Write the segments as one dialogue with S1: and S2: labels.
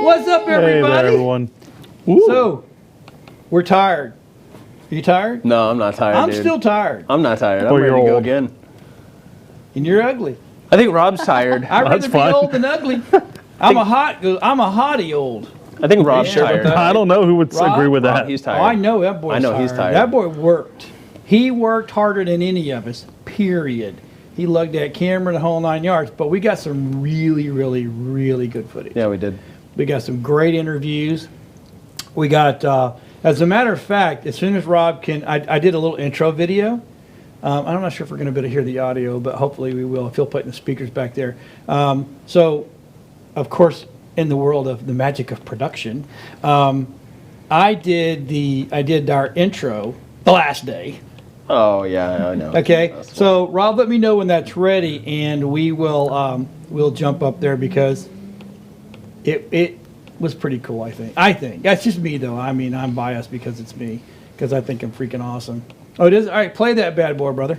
S1: What's up, everybody?
S2: Hey there, everyone.
S1: Ooh. So, we're tired. Are you tired?
S3: No, I'm not tired,
S1: I'm
S3: dude.
S1: still tired.
S3: I'm not tired. I'm ready to go again.
S1: And you're ugly.
S3: I think Rob's tired.
S1: I'd rather be old than ugly. I'm a hottie old.
S3: I think Rob's tired.
S2: I don't know who would agree with that.
S3: He's tired.
S1: Oh, I know that boy's tired.
S3: I know he's tired.
S1: That boy worked. He worked harder than any of us, period. He lugged that camera the whole 9 yards, but we got some really, really, really good footage.
S3: Yeah, we did.
S1: We got some great interviews. We got, as a matter of fact, as soon as Rob can, I did a little intro video. I'm not sure if we're going to be able to hear the audio, but hopefully we will if he'll put in the speakers back there. So, of course, in the world of the magic of production, I did our intro the last day.
S3: Oh yeah, I know.
S1: Okay, so Rob, let me know when that's ready, and we will we'll jump up there because it was pretty cool. I think that's just me though. I mean, I'm biased because it's me because I think I'm freaking awesome. Oh, it is. All right, play that bad boy, brother.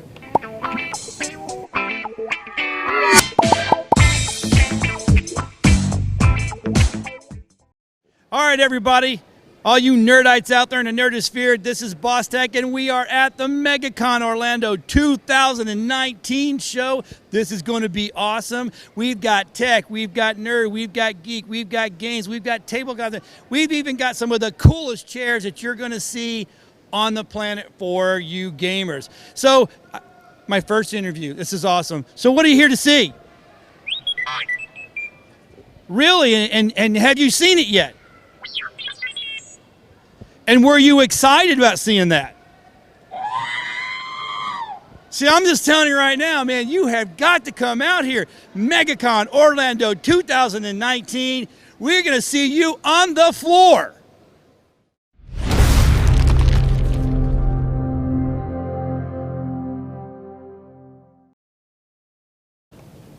S1: All right, everybody. All you nerdites out there in the nerdosphere, this is Boss Tech, and we are at the MegaCon Orlando 2019 show. This is going to be awesome. We've got tech, we've got nerd, we've got geek, we've got games, we've got table content. We've even got some of the coolest chairs that you're going to see on the planet for you gamers. So, my first interview, this is awesome. So what are you here to see? Really? And have you seen it yet? And were you excited about seeing that? See, I'm just telling you right now, man, you have got to come out here. MegaCon Orlando 2019. We're going to see you on the floor.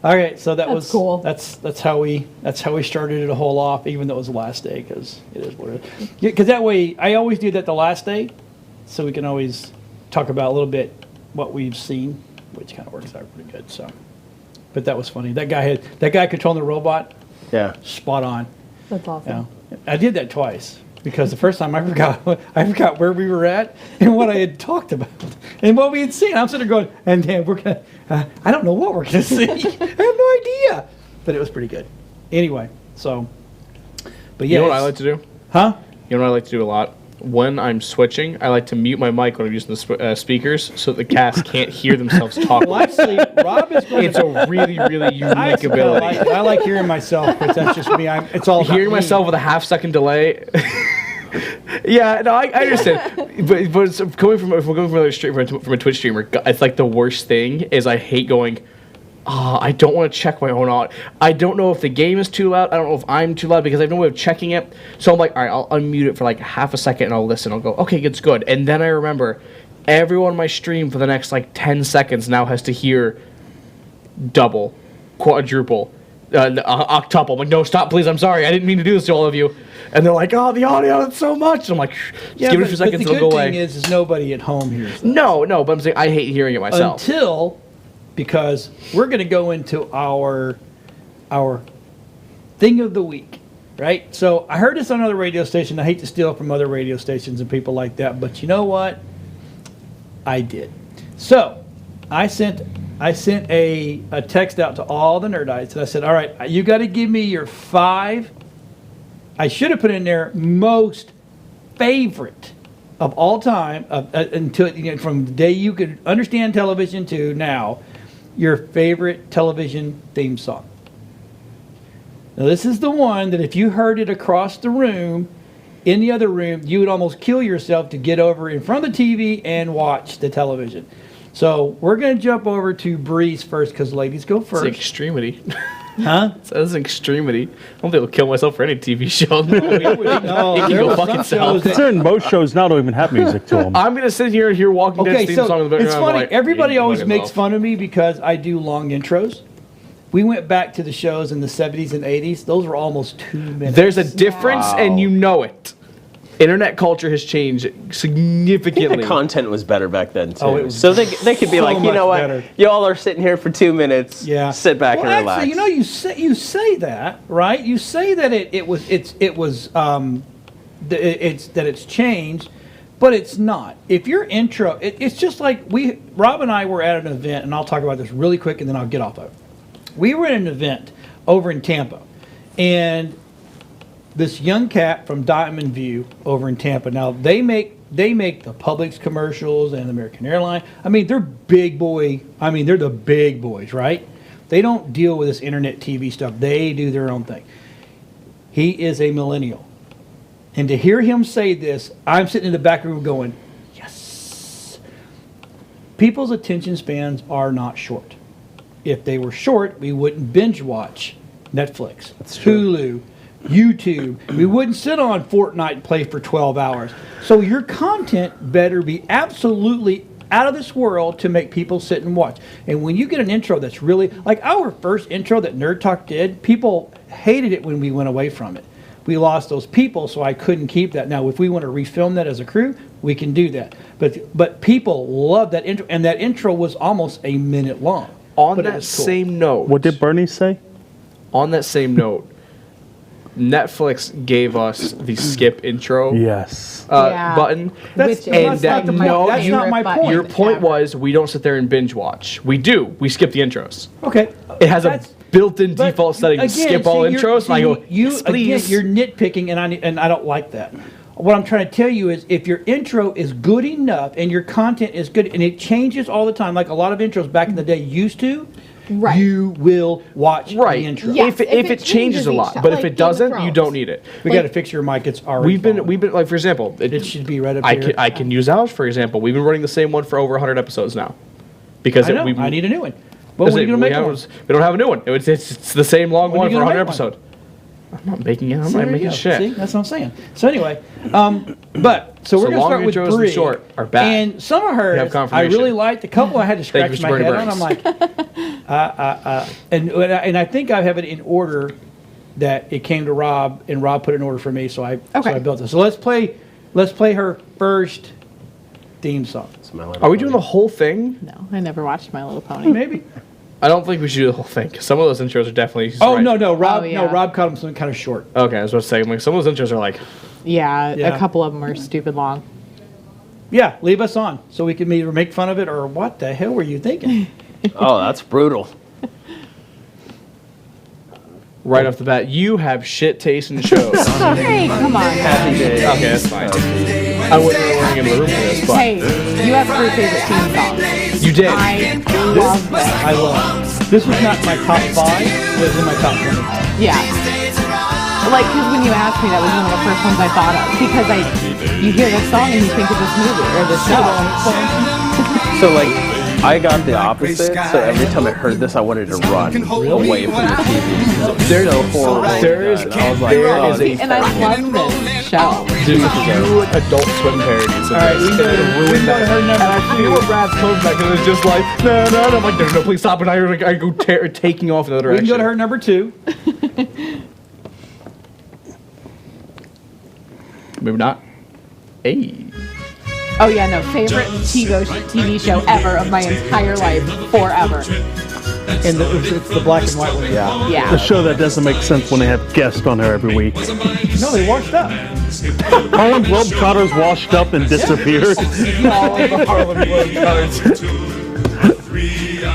S1: Okay, so that's cool. That's how we started it a whole off, even though it was the last day, because it is what it is. Because that way, I always do that the last day, so we can always talk about a little bit what we've seen, which kind of works out pretty good. So, but that was funny. That guy controlling the robot.
S3: Yeah.
S1: Spot on.
S4: That's awesome.
S1: You know, I did that twice. Because the first time I forgot where we were at and what I had talked about and what we had seen. I'm sitting there going, and then we're gonna. I don't know what we're gonna see. I have no idea. But it was pretty good. Anyway, so. But yeah.
S5: You know what I like to do?
S1: Huh?
S5: You know what I like to do a lot? When I'm switching, I like to mute my mic when I'm using the speakers so the cast can't hear themselves talk.
S1: Well, actually, Rob is going
S5: It's a really, really unique ability.
S1: I like hearing myself, but that's just me. It's all about
S5: hearing
S1: me.
S5: myself with a half-second delay. Yeah, no, I understand. but if we're coming from a Twitch streamer, it's like the worst thing is I hate going, I don't want to check my own audio. I don't know if the game is too loud. I don't know if I'm too loud because I have no way of checking it. So I'm like, all right, I'll unmute it for like half a second and I'll listen. I'll go, okay, it's good. And then I remember everyone on my stream for the next like 10 seconds now has to hear double, quadruple, octuple. I'm like, no, stop, please. I'm sorry. I didn't mean to do this to all of you. And they're like, oh, the audio, it's so much. And I'm like, just give it a few seconds, it'll go away.
S1: The good thing is nobody at home hears that.
S5: No, but I'm saying I hate hearing it myself.
S1: Because we're going to go into our thing of the week, right? So I heard this on another radio station. I hate to steal from other radio stations and people like that, but you know what? I did. So I sent a text out to all the Nerdites, and I said, all right, you got to give me your 5. I should have put in there most favorite of all time until from the day you could understand television to now. Your favorite television theme song. Now this is the one that if you heard it across the room, in the other room, you would almost kill yourself to get over in front of the TV and watch the television. So we're going to jump over to Breeze first because ladies go first.
S5: It's extremity.
S1: Huh?
S5: That's an extremity. I don't think I'll kill myself for any TV show.
S1: No,
S5: it can go fuck itself.
S2: Considering most shows now don't even have music to them.
S5: I'm going to sit here and hear Walking Dead theme song in the background.
S1: It's funny.
S5: Like,
S1: everybody always makes fun of me because I do long intros. We went back to the shows in the 70s and 80s. Those were almost 2 minutes.
S5: There's a difference, and you know it. Internet culture has changed
S3: I think
S5: significantly.
S3: the content was better back then too.
S1: Oh, it was
S3: so they could be
S1: so
S3: like, you
S1: much
S3: know what,
S1: better.
S3: y'all are sitting here for 2 minutes.
S1: Yeah.
S3: Sit back
S1: well,
S3: and relax.
S1: Actually, you know, you say that, right? You say that it's changed, but it's not. If your intro, it's just like Rob and I were at an event, and I'll talk about this really quick, and then I'll get off of it. We were at an event over in Tampa, and this young cat from Diamond View over in Tampa. Now they make the Publix commercials and American Airlines. I mean, they're big boy. I mean, they're the big boys, right? They don't deal with this internet TV stuff. They do their own thing. He is a millennial. And to hear him say this, I'm sitting in the back room going, yes. People's attention spans are not short. If they were short, we wouldn't binge watch Netflix, Hulu, YouTube. We wouldn't sit on Fortnite and play for 12 hours. So your content better be absolutely out of this world to make people sit and watch. And when you get an intro that's really, like our first intro that Nerd Talk did, people hated it when we went away from it. We lost those people, so I couldn't keep that. Now, if we want to refilm that as a crew, we can do that. But people love that intro, and that intro was almost a minute long.
S5: On
S1: But it
S5: that
S1: was cool.
S5: same note,
S2: What did Bernie say?
S5: on that same note, Netflix gave us the skip intro
S2: Yes.
S4: Yeah.
S5: button.
S1: That's-
S4: Which
S1: and
S4: is
S1: that-
S4: like
S1: no,
S4: my
S1: that's not my
S4: favorite
S1: point.
S5: Your
S4: button
S5: point
S4: ever.
S5: was we don't sit there and binge watch. We do. We skip the intros.
S1: Okay.
S5: It has a
S1: That's-
S5: built-in
S1: but
S5: default setting to
S1: again,
S5: skip all
S1: see, you're-
S5: intros. And I go,
S1: see,
S5: yes, please.
S1: Again, you're nitpicking, and I don't like that. What I'm trying to tell you is if your intro is good enough and your content is good, and it changes all the time, like a lot of intros back in the day used to,
S4: Right.
S1: you will watch
S5: Right.
S1: the intro.
S4: Yeah.
S5: If
S4: Yes,
S5: it changes a
S4: each
S5: lot,
S4: time,
S5: but if
S4: like
S5: it
S4: Game of
S5: doesn't, you
S4: Thrones.
S5: don't need it.
S1: We
S4: like-
S1: got to fix your mic. It's already
S5: We've
S1: falling.
S5: been like, for example,
S1: It should be right up
S5: I
S1: here.
S5: can use ours for example. We've been running the same one for over 100 episodes now, because
S1: I know.
S5: we
S1: I need a new one. Well, when are you going to make one?
S5: We don't have a new one. It's the same long
S1: When are
S5: one
S1: you
S5: for
S1: gonna
S5: 100
S1: make one?
S5: episode. I'm not making it. I'm
S1: See,
S5: not
S1: there you
S5: making
S1: go.
S5: shit.
S1: See, that's what I'm saying. So anyway, so we're
S5: So
S1: going to
S5: long
S1: start with
S5: intros and
S1: Bree.
S5: short are bad.
S1: And some of
S5: We
S1: hers,
S5: have
S1: I
S5: confirmation.
S1: really liked. A couple I had to
S5: Thank you,
S1: scratch
S5: Mr.
S1: my
S5: Bernie
S1: head on.
S5: Burns.
S1: I'm like, and I think I have it in order that it came to Rob, and Rob put it in order for me, so I built this. So let's play her first theme song.
S5: Are we doing the whole thing?
S4: No, I never watched My Little Pony.
S1: Maybe.
S5: I don't think we should do the whole thing. 'Cause some of those intros are definitely.
S1: Oh
S5: right.
S1: no, Rob.
S4: Oh, yeah.
S1: No, Rob caught him something kind of short.
S5: Okay, I was about to say, like, some of those intros are like,
S4: Yeah,
S1: Yeah.
S4: a couple of them are stupid long.
S1: Yeah, leave us on so we can either make fun of it or what the hell were you thinking?
S3: Oh, that's brutal.
S5: right off the bat, you have shit taste in shows.
S4: Hey, come on.
S3: Happy day.
S5: Okay, that's fine. I wasn't really running into the room for this, but
S4: Hey, you have three favorite theme songs.
S5: you did.
S4: I love them.
S1: I love. This was not my top 5. It was in my top 20.
S4: Yeah. Like, because when you asked me, that was one of the first ones I thought of. Because you hear this song and you think of this movie or this show.
S3: So like, I got the opposite. So every time I heard this, I wanted to run away from the TV. There's so horrible.
S5: There is-
S3: I was like,
S5: there
S3: oh,
S5: is
S3: this
S5: a-
S4: And I love this show.
S5: Dude, you Adult Swim parodies. All
S1: right, we can go to her number
S5: And I forget what Brad's close back, and it was just like, no, and I'm like, no, please stop. And I go taking off in the other
S1: We can
S5: direction.
S1: go to her number 2.
S5: Maybe not. Hey.
S4: Oh yeah, no, favorite TV show ever of my entire life, forever.
S1: And it's the black and white one.
S3: Yeah.
S2: The
S4: Yeah.
S2: show that doesn't make sense when they have guests on there every week.
S1: No, they washed up.
S2: Harlem Globetrotters washed up and disappeared.
S5: All of the Harlem Globetrotters.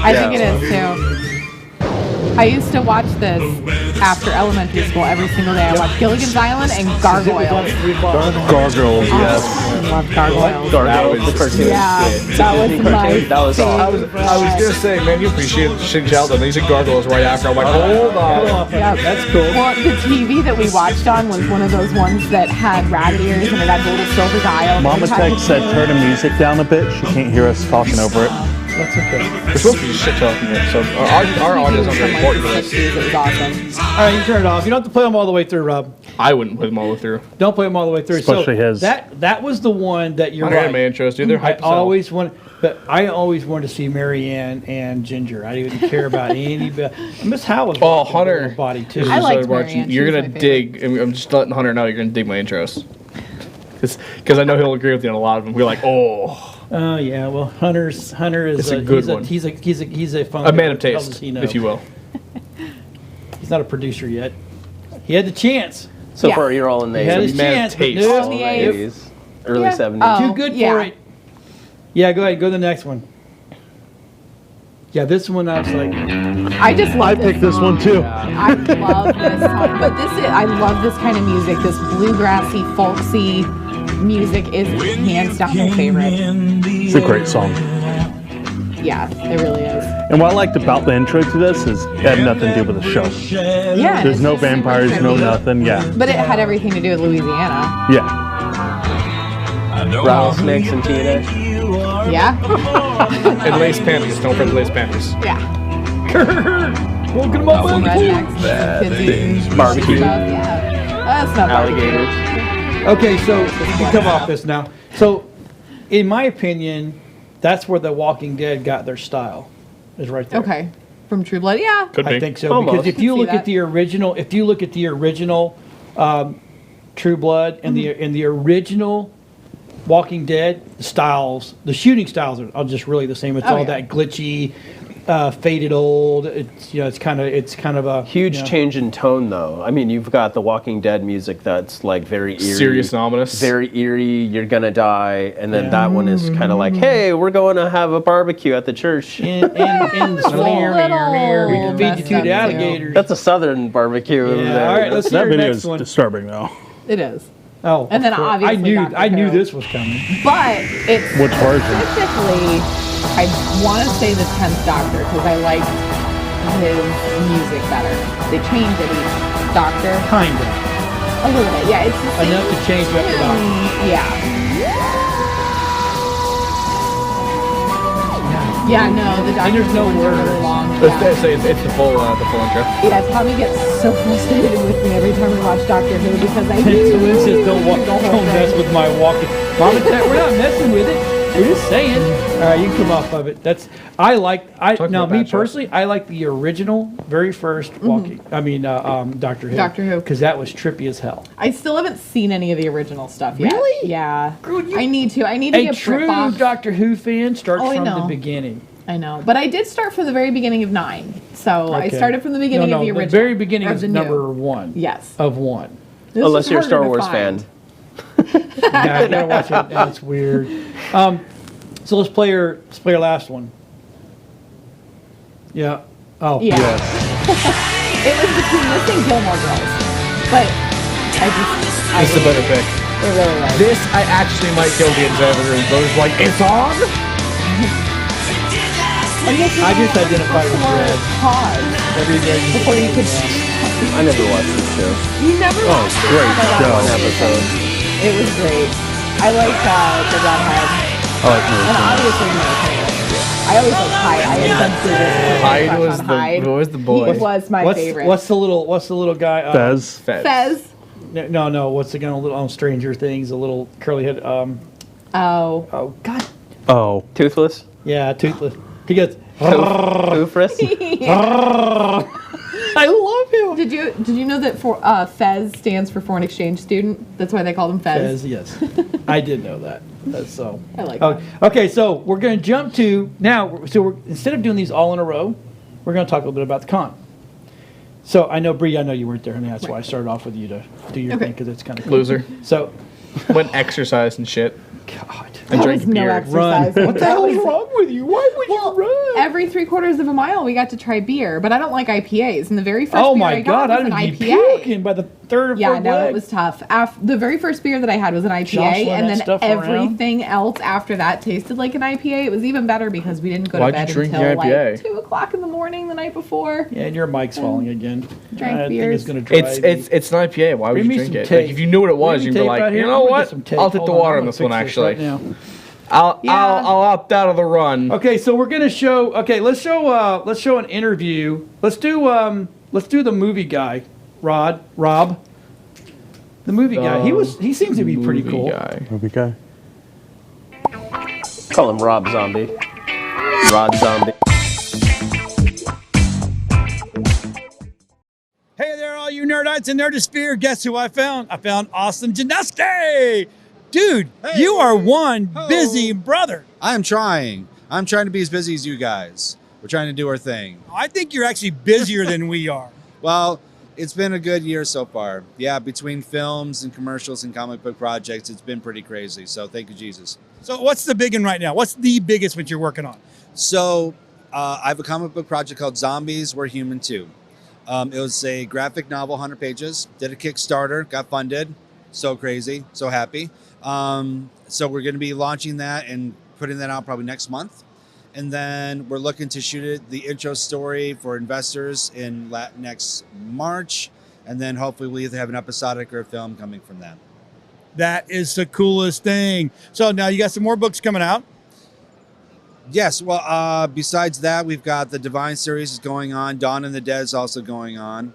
S4: I think it is too. I used to watch this after elementary school every single day. I watched Gilligan's Island and Gargoyles.
S2: Gargoyles, yes.
S4: I love Gargoyles.
S3: Gargoyles, the cartoon.
S4: Yeah, that was my
S3: That was
S5: I was gonna say, man, you appreciate Shing Child, and these are gargoyles right after. I'm like, hold on.
S4: Yep.
S1: That's cool.
S4: Well, the TV that we watched on was one of those ones that had rabbit ears and it had a little silver dial.
S2: Mama Tech said turn the music down a bit. She can't hear us talking over it.
S1: That's okay.
S5: We're supposed to be just shit talking here, so our audience is very important for this.
S4: It was awesome.
S1: All right, you turn it off. You don't have to play them all the way through, Rob.
S5: I wouldn't put them all the way through.
S1: Don't play them all the way through.
S2: Especially
S1: so
S2: his.
S1: That was the one that you're
S5: My
S1: right.
S5: anime intros, dude, they're
S1: I
S5: hype as hell.
S1: always wanted to see Marianne and Ginger. I didn't care about anybody. Miss Howe was
S5: Oh,
S1: rocking
S5: Hunter.
S1: her little body too.
S4: I liked
S5: Started watching-
S4: Marianne.
S5: You're
S4: She was
S5: gonna
S4: my favorite.
S5: dig. I'm just letting Hunter know you're gonna dig my intros. because I know he'll agree with you on a lot of them. We're like, oh,
S1: Oh yeah, well, Hunter is
S5: It's a good one.
S1: He's a fun
S5: a man of
S1: What the hell
S5: taste,
S1: does he know?
S5: if you will.
S1: He's not a producer yet. He had the chance.
S3: So
S4: Yeah.
S3: far, you're all in the
S1: He had his
S3: 80s.
S5: Man of
S1: chance. but
S5: taste.
S1: no,
S4: On the
S3: All
S4: eighth.
S3: 80s. Early
S4: Yeah.
S3: 70s.
S4: Oh.
S1: too good for
S4: yeah.
S1: it. Yeah, go ahead. Go to the next one. Yeah, this one I was like,
S4: I just love
S2: I picked this one too.
S4: I love this song, but I love this kind of music. This bluegrassy, folksy music is hands down my favorite.
S2: It's a great song.
S4: Yeah, it really is.
S2: And what I liked about the intro to this is it had nothing to do with the show.
S4: Yeah, and
S2: There's
S4: it's
S2: no
S4: just super
S2: vampires, no
S4: trippy.
S2: nothing. Yeah.
S4: But it had everything to do with Louisiana.
S2: Yeah.
S3: Rattlesnakes and TNA.
S4: Yeah,
S5: And lace panties. Don't forget the lace panties.
S4: yeah.
S1: welcome to my
S4: Some
S1: barbecue.
S4: rednecks, kids eating
S3: Barbecue.
S4: stuff. Yeah, that's not barbecue.
S3: Alligators.
S1: Okay, so you can come off this now. So, in my opinion, that's where The Walking Dead got their style. Is right there.
S4: Okay, from True Blood. Yeah,
S5: Could be.
S1: I think so
S3: Almost.
S1: because if you
S4: See
S1: look
S4: that.
S1: at the original, True Blood and the original Walking Dead styles, the shooting styles are just really the same. It's
S4: Oh,
S1: all
S4: yeah.
S1: that glitchy, faded old. It's it's kind of a
S3: Huge change in tone, though. I mean, you've got the Walking Dead music that's like very eerie.
S5: Serious and ominous.
S3: Very eerie, you're gonna die. And then
S1: Yeah.
S3: that one is kind of like, hey, we're going to have a barbecue at the church.
S1: in the swamp. We can feed you to the alligators.
S3: That's a southern barbecue. over
S1: Yeah,
S3: there.
S1: all right, let's
S2: That
S1: hear
S2: video
S1: next
S2: is
S1: one.
S2: disturbing though.
S4: it is.
S1: Oh,
S4: And then
S1: of course.
S4: obviously Dr.
S1: I knew
S4: Who.
S1: this was coming.
S4: But it's
S2: Which version?
S4: specifically, I want to say the 10th Doctor because I like his music better. They change it each Doctor
S1: Kind of
S4: a little bit. Yeah, it's the same.
S1: enough to change up the doctor.
S4: Yeah. Yeah, no, the Doctor
S1: there's no
S4: ones are really
S1: words.
S4: long.
S5: It's,
S4: Yeah.
S5: it's the full intro.
S4: Yeah, Tommy gets so frustrated with me every time we watch Doctor Who because I
S1: So Lynn says, don't mess with my walking. Mom and Dad, we're not messing with it. We're just saying. All right, you can come off of it.
S5: Talking
S1: Now
S5: about
S1: me
S5: that show.
S1: personally, I like the original, very first walking. I mean, Doctor Who.
S4: Doctor Who.
S1: Because that was trippy as hell.
S4: I still haven't seen any of the original stuff yet.
S1: Really?
S4: Yeah.
S1: Girl, you-
S4: I need to. I need to
S1: A
S4: get
S1: true
S4: BritBox.
S1: Doctor Who fan starts
S4: Oh, I
S1: from the
S4: know.
S1: beginning.
S4: I know, but I did start from the very beginning of 9. So I
S1: Okay.
S4: started from the beginning
S1: No,
S4: of the original.
S1: The very beginning
S4: of
S1: is
S4: the new.
S1: number 1.
S4: Yes.
S1: Of 1.
S4: This
S3: Unless
S4: is
S3: you're a
S4: harder
S3: Star
S4: to
S3: Wars
S4: find.
S3: fan.
S1: Yeah, I gotta watch it. That's weird. So let's play your last one. Yeah. Oh.
S4: Yeah. It was between this and Gilmore Girls, but I
S5: This is a better pick.
S4: It really was.
S5: This I actually might kill the entire room. Voters like, it's on?
S4: And this
S1: I just
S4: was
S1: identified with
S4: before
S1: Red.
S4: Pause. Before you could.
S3: I never watched this show.
S4: You never watched it?
S2: great
S4: Oh my God,
S2: show.
S4: it
S3: One
S4: was
S3: episode.
S4: amazing. It was great. I like the redhead.
S2: I like
S4: And
S2: Nerdites.
S4: obviously Military. I always like Hyde. I had such a
S5: Hyde
S4: crush
S5: was
S4: on Hyde.
S5: the boy.
S4: It was my favorite.
S1: What's the little guy?
S2: Fez.
S4: Fez?
S1: No. What's the guy on Stranger Things? A little curly head.
S4: Oh.
S1: Oh God.
S2: Oh.
S3: Toothless?
S1: Yeah, toothless. He goes.
S3: Toothless?
S1: I love him.
S4: Did you know that Fez stands for foreign exchange student? That's why they call him Fez.
S1: Fez, yes, I did know that. That's so.
S4: I like
S1: Oh,
S4: that.
S1: okay, so we're going to jump to now. So we're instead of doing these all in a row, we're going to talk a little bit about the con. So I know Bree, I know you weren't there, and that's why I started off with you to do your
S4: Okay.
S1: thing because it's kind of cool.
S5: Loser.
S1: So,
S5: Went exercise and shit.
S1: God,
S5: And
S4: That
S5: drank
S4: was no
S5: beer.
S4: exercise.
S1: what the
S4: That
S1: hell is
S4: was-
S1: wrong with you? Why would you run?
S4: Every 3/4 of a mile, we got to try beer, but I don't like IPAs. And the very first
S1: Oh
S4: beer
S1: my
S4: I got
S1: God, I
S4: was an
S1: would be
S4: IPA.
S1: puking by the third or
S4: Yeah,
S1: fourth
S4: no,
S1: leg.
S4: it was tough. The very first beer that I had was an IPA,
S1: Jostling
S4: and
S1: that
S4: then
S1: stuff around.
S4: everything else after that tasted like an IPA. It was even better because we didn't go
S5: Why'd
S4: to
S5: you
S4: bed
S5: drink
S4: until
S5: your IPA?
S4: like 2:00 in the morning the night before.
S1: Yeah, and your mic's falling again.
S4: Drank
S1: I think
S4: beers.
S1: it's going to drive
S5: It's an IPA. Why would
S1: Bring
S5: you
S1: me
S5: drink
S1: some
S5: it?
S1: tape.
S5: Like, if you knew what it was,
S1: Bring
S5: you'd
S1: me
S5: be
S1: tape
S5: like,
S1: right
S5: you
S1: here.
S5: know
S1: I'm gonna
S5: what?
S1: get some tape.
S5: I'll take
S1: Hold
S5: the
S1: on,
S5: water
S1: I'm
S5: on
S1: gonna
S5: this one.
S1: fix this
S5: Actually,
S1: right now.
S5: I'll
S4: Yeah.
S5: I'll opt out of the run.
S1: Okay, so we're gonna show. Okay, let's show an interview. Let's do the movie guy, Rob, the movie guy. He seems to be pretty
S5: Movie
S1: cool.
S5: guy.
S2: Movie guy.
S3: Call him Rob Zombie. Rod Zombie.
S6: Hey there, all you nerdites and nerdosphere. Guess who I found? I found Awesome Januski.
S1: Dude, you are one busy brother.
S6: I'm trying to be as busy as you guys. We're trying to do our thing.
S1: I think you're actually busier than we are.
S6: Well, it's been a good year so far. Yeah, between films and commercials and comic book projects, it's been pretty crazy. So thank you, Jesus.
S1: So what's the big one right now? What's the biggest one you're working on?
S6: So I have a comic book project called Zombies, We're Human Too. It was a graphic novel, 100 pages. Did a Kickstarter, got funded. So crazy, so happy. So we're going to be launching that and putting that out probably next month. And then we're looking to shoot it, the intro story for investors in next March. And then hopefully we'll either have an episodic or a film coming from that.
S1: That is the coolest thing. So now you got some more books coming out.
S6: Yes, well, besides that, we've got the Divine series is going on. Dawn of the Dead is also going on.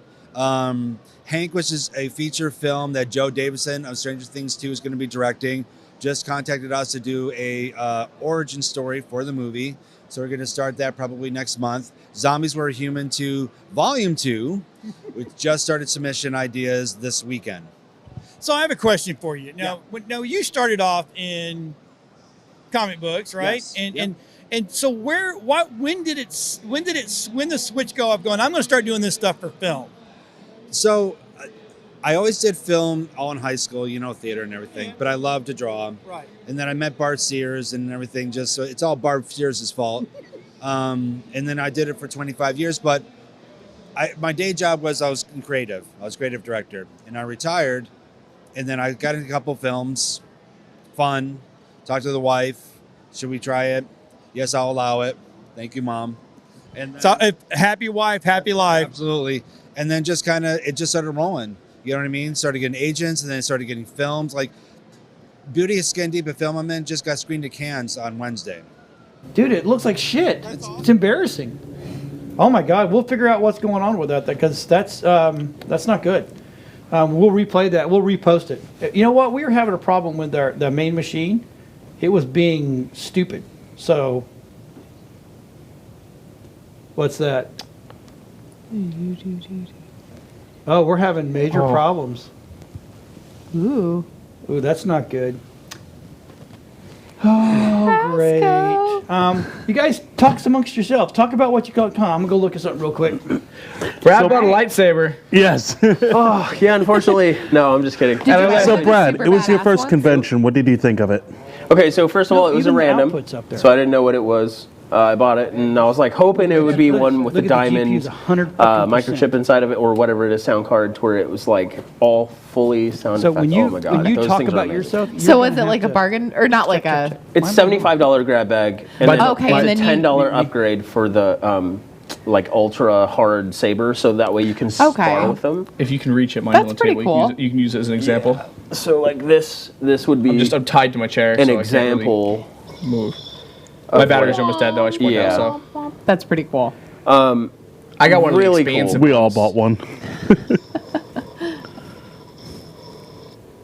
S6: Hank, which is a feature film that Joe Davison of Stranger Things 2 is going to be directing, just contacted us to do a origin story for the movie. So we're going to start that probably next month. Zombies Were Human 2 Volume 2, which just started submission ideas this weekend.
S1: So I have a question for you. Now, you started off in comic books, right?
S6: Yes.
S1: And so when did the switch go up going, I'm going to start doing this stuff for film?
S6: So I always did film all in high school, theater and everything, but I love to draw.
S1: Right.
S6: And then I met Bart Sears and everything, just so it's all Bart Sears' fault. And then I did it for 25 years, but my day job was I was creative. I was creative director, and I retired, and then I got in a couple films, fun, talked to the wife, should we try it? Yes, I'll allow it. Thank you, Mom. And
S1: So happy wife, happy life.
S6: absolutely. And then it just started rolling. You know what I mean? Started getting agents, and then started getting films. Like Beauty is Skin Deep, a film I'm in, just got screened at Cannes on Wednesday.
S1: Dude, it looks like shit. It's embarrassing. Oh my God, we'll figure out what's going on with that because that's not good. We'll replay that. We'll repost it. You know what? We were having a problem with the main machine. It was being stupid. So, what's that? Oh, we're having major problems.
S4: Ooh.
S1: Ooh, that's not good. Oh, great. You guys talk amongst yourselves. Talk about what you call. Come on, I'm gonna go look at something real quick.
S5: Brad bought a lightsaber.
S2: Yes.
S3: Oh, yeah, unfortunately. No, I'm just kidding.
S2: So, Brad,
S4: super
S2: it was your
S4: badass
S2: first
S4: one?
S2: convention. What did you think of it?
S3: Okay, so first of all, it was a
S1: Even the
S3: random,
S1: output's up there.
S3: so I didn't know what it was. I bought it, and I was like hoping it would be one with
S1: Look
S3: the
S1: at the
S3: diamond
S1: GPU's 100%
S3: microchip inside of it, or whatever it is, sound card, to where it was like all fully sound
S1: So
S3: effects.
S1: when you
S3: Oh my god,
S1: when you
S3: those
S1: talk
S3: things are
S1: about
S3: amazing.
S1: yourself, you're
S4: So
S1: gonna
S4: is it
S1: have
S4: like a
S1: to-
S4: bargain or not like a?
S3: It's $75 grab bag, and
S5: But-
S3: then
S4: Okay,
S3: it's
S4: and
S3: a
S4: then you-
S3: $10 upgrade for the like ultra hard saber, so that way you can spar with them.
S5: If you can reach it, mine
S4: That's
S5: on the
S4: pretty
S5: table,
S4: cool.
S5: you can use it as an example.
S3: So like this would be
S5: I'm tied to my chair.
S3: an
S5: so I can't
S3: example.
S5: really move. My battery's almost dead though. I should point
S3: Yeah.
S5: out. So
S4: That's pretty cool.
S5: I got one
S3: Really
S5: of the expansive.
S2: We all
S5: ones.
S2: bought one.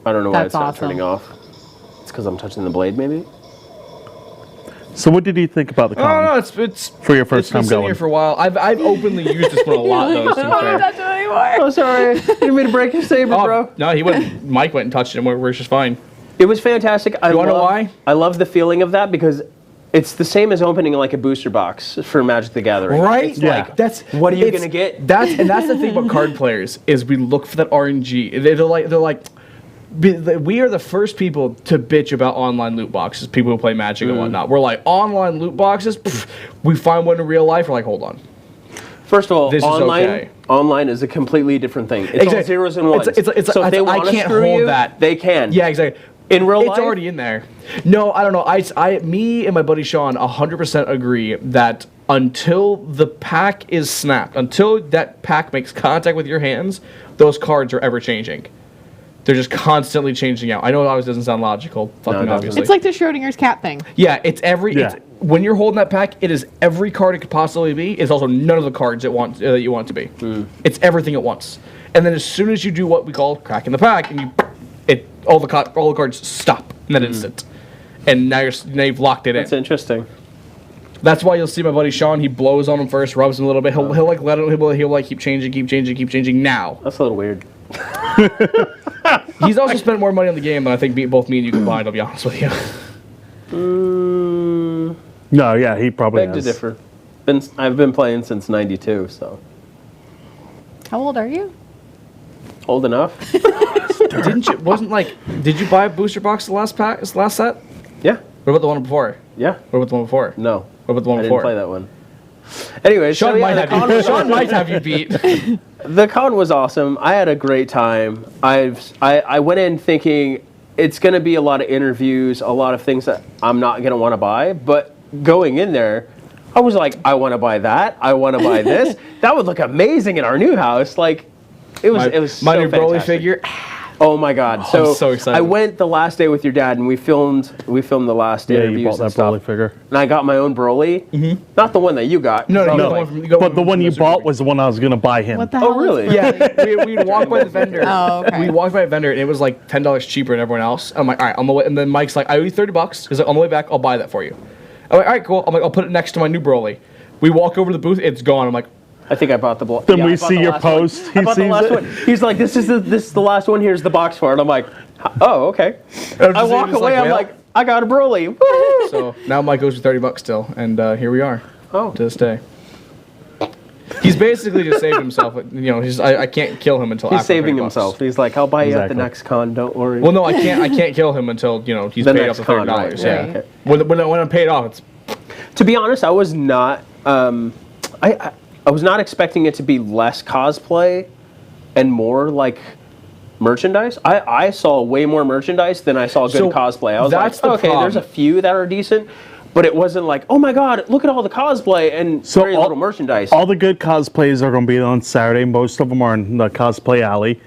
S3: I don't know why
S4: That's
S3: it's not
S4: awesome.
S3: turning off. It's because I'm touching the blade, maybe.
S2: So, what did you think about the
S5: Oh
S2: con?
S5: no, it's
S2: For your first
S5: it's been
S2: time
S5: sitting
S2: going.
S5: here for a while. I've openly used this one a lot though. To be fair.
S3: Oh, sorry. You didn't mean to break your saber,
S5: Oh,
S3: bro.
S5: no, he went. Mike went and touched it, and we're just fine.
S3: It was fantastic.
S5: You wanna know why?
S3: I love the feeling of that because it's the same as opening like a booster box for Magic the Gathering.
S5: Right?
S3: It's
S2: Yeah.
S3: like,
S5: That's
S3: what are you
S5: it's-
S3: gonna get?
S5: That's the thing about card players is we look for that RNG. They're like. We are the first people to bitch about online loot boxes. People who play Magic and whatnot. We're like online loot boxes. Pff, we find one in real life. We're like, hold on.
S3: First of all,
S5: This is
S3: online
S5: okay.
S3: online is a completely different thing. It's all
S5: Exactly.
S3: zeros and ones.
S5: It's
S3: so if they
S5: I
S3: want to
S5: can't
S3: screw
S5: hold
S3: you,
S5: that.
S3: they can.
S5: Yeah, exactly.
S3: In real
S5: It's
S3: life,
S5: already in there. No, I don't know. Me and my buddy Sean 100% agree that until the pack is snapped, until that pack makes contact with your hands, those cards are ever changing. They're just constantly changing out. I know it always doesn't sound logical,
S3: it
S5: fucking
S3: doesn't.
S5: obviously.
S4: It's like the Schrodinger's cat thing.
S5: Yeah, it's
S2: Yeah.
S5: when you're holding that pack, it is every card it could possibly be. It's also none of the cards that you want it to be. It's everything at once. And then as soon as you do what we call cracking the pack, and all the cards stop in that instant. And now you've locked it in.
S3: That's interesting.
S5: That's why you'll see my buddy Sean. He blows on him first, rubs him a little bit. He'll like let him. He'll like keep changing. Now
S3: That's a little weird.
S5: He's also spent more money on the game than I think both me and you combined, I'll be honest with you.
S2: No, yeah, he probably
S3: Beg to
S2: has.
S3: differ. I've been playing since '92, so
S4: How old are you?
S3: old enough.
S5: Did you buy a booster box the last set?
S3: Yeah,
S5: What about the one before?
S3: yeah.
S5: What about the one before?
S3: No,
S5: What about the one
S3: I
S5: before?
S3: didn't play that one. Anyway,
S5: Sean,
S3: so yeah,
S5: Sean might have you beat.
S3: the con was awesome. I had a great time. I went in thinking it's going to be a lot of interviews, a lot of things that I'm not going to want to buy. But going in there, I was like, I want to buy that. I want to buy this. That would look amazing in our new house. Like, it was
S5: my
S3: so
S5: new Broly
S3: fantastic.
S5: figure.
S3: Oh my God!
S5: I'm so excited.
S3: I went the last day with your dad, and we filmed the last
S2: Yeah,
S3: interviews
S2: you bought
S3: and
S2: that
S3: stuff.
S2: Broly figure.
S3: And I got my own Broly. Mm-hmm. Not the one that you got.
S5: No,
S3: So
S5: no,
S3: like-
S2: But the one you bought was the one I was going to buy him.
S4: What the
S3: Oh,
S4: hell?
S3: really?
S4: Is
S5: Yeah,
S4: Broly?
S5: we'd walk by the vendor.
S4: Oh, okay.
S5: We walked by a vendor and it was like $10 cheaper than everyone else. I'm like, all right, on the way. And then Mike's like, I owe you $30. He's like, on the way back, I'll buy that for you. I'm like, all right, cool. I'm like, I'll put it next to my new Broly. We walk over to the booth, it's gone. I'm like,
S3: I think I bought the block.
S2: Then we see your post. He
S3: I bought the
S2: sees
S3: last
S2: it.
S3: one. He's like, this is the last one. Here's the box for it. I'm like, oh, okay. I walk away. I'm like, I got a Broly. Woo!
S5: so now Mike owes you $30 still, and here we are.
S3: Oh.
S5: To this day. He's basically just saved himself. You know, I can't kill him until
S3: He's
S5: after
S3: saving
S5: $30.
S3: himself. He's like, I'll buy you at the
S2: Exactly.
S3: next con. Don't worry.
S5: Well, no, I can't kill him until he's
S3: The
S5: paid
S3: next
S5: off the $30.
S3: con, right.
S5: Yeah.
S4: Right.
S3: Okay.
S5: When I'm paid off, it's
S3: To be honest, I was not. I was not expecting it to be less cosplay and more like merchandise. I saw way more merchandise than I saw good
S5: So
S3: cosplay. I was
S5: that's
S3: like,
S5: the
S3: okay, there's a
S5: problem.
S3: few that are decent, but it wasn't like, oh my god, look at all the cosplay and
S2: So
S3: very
S2: all-
S3: little merchandise.
S2: All the good cosplays are going to be on Saturday. Most of them are in the cosplay alley.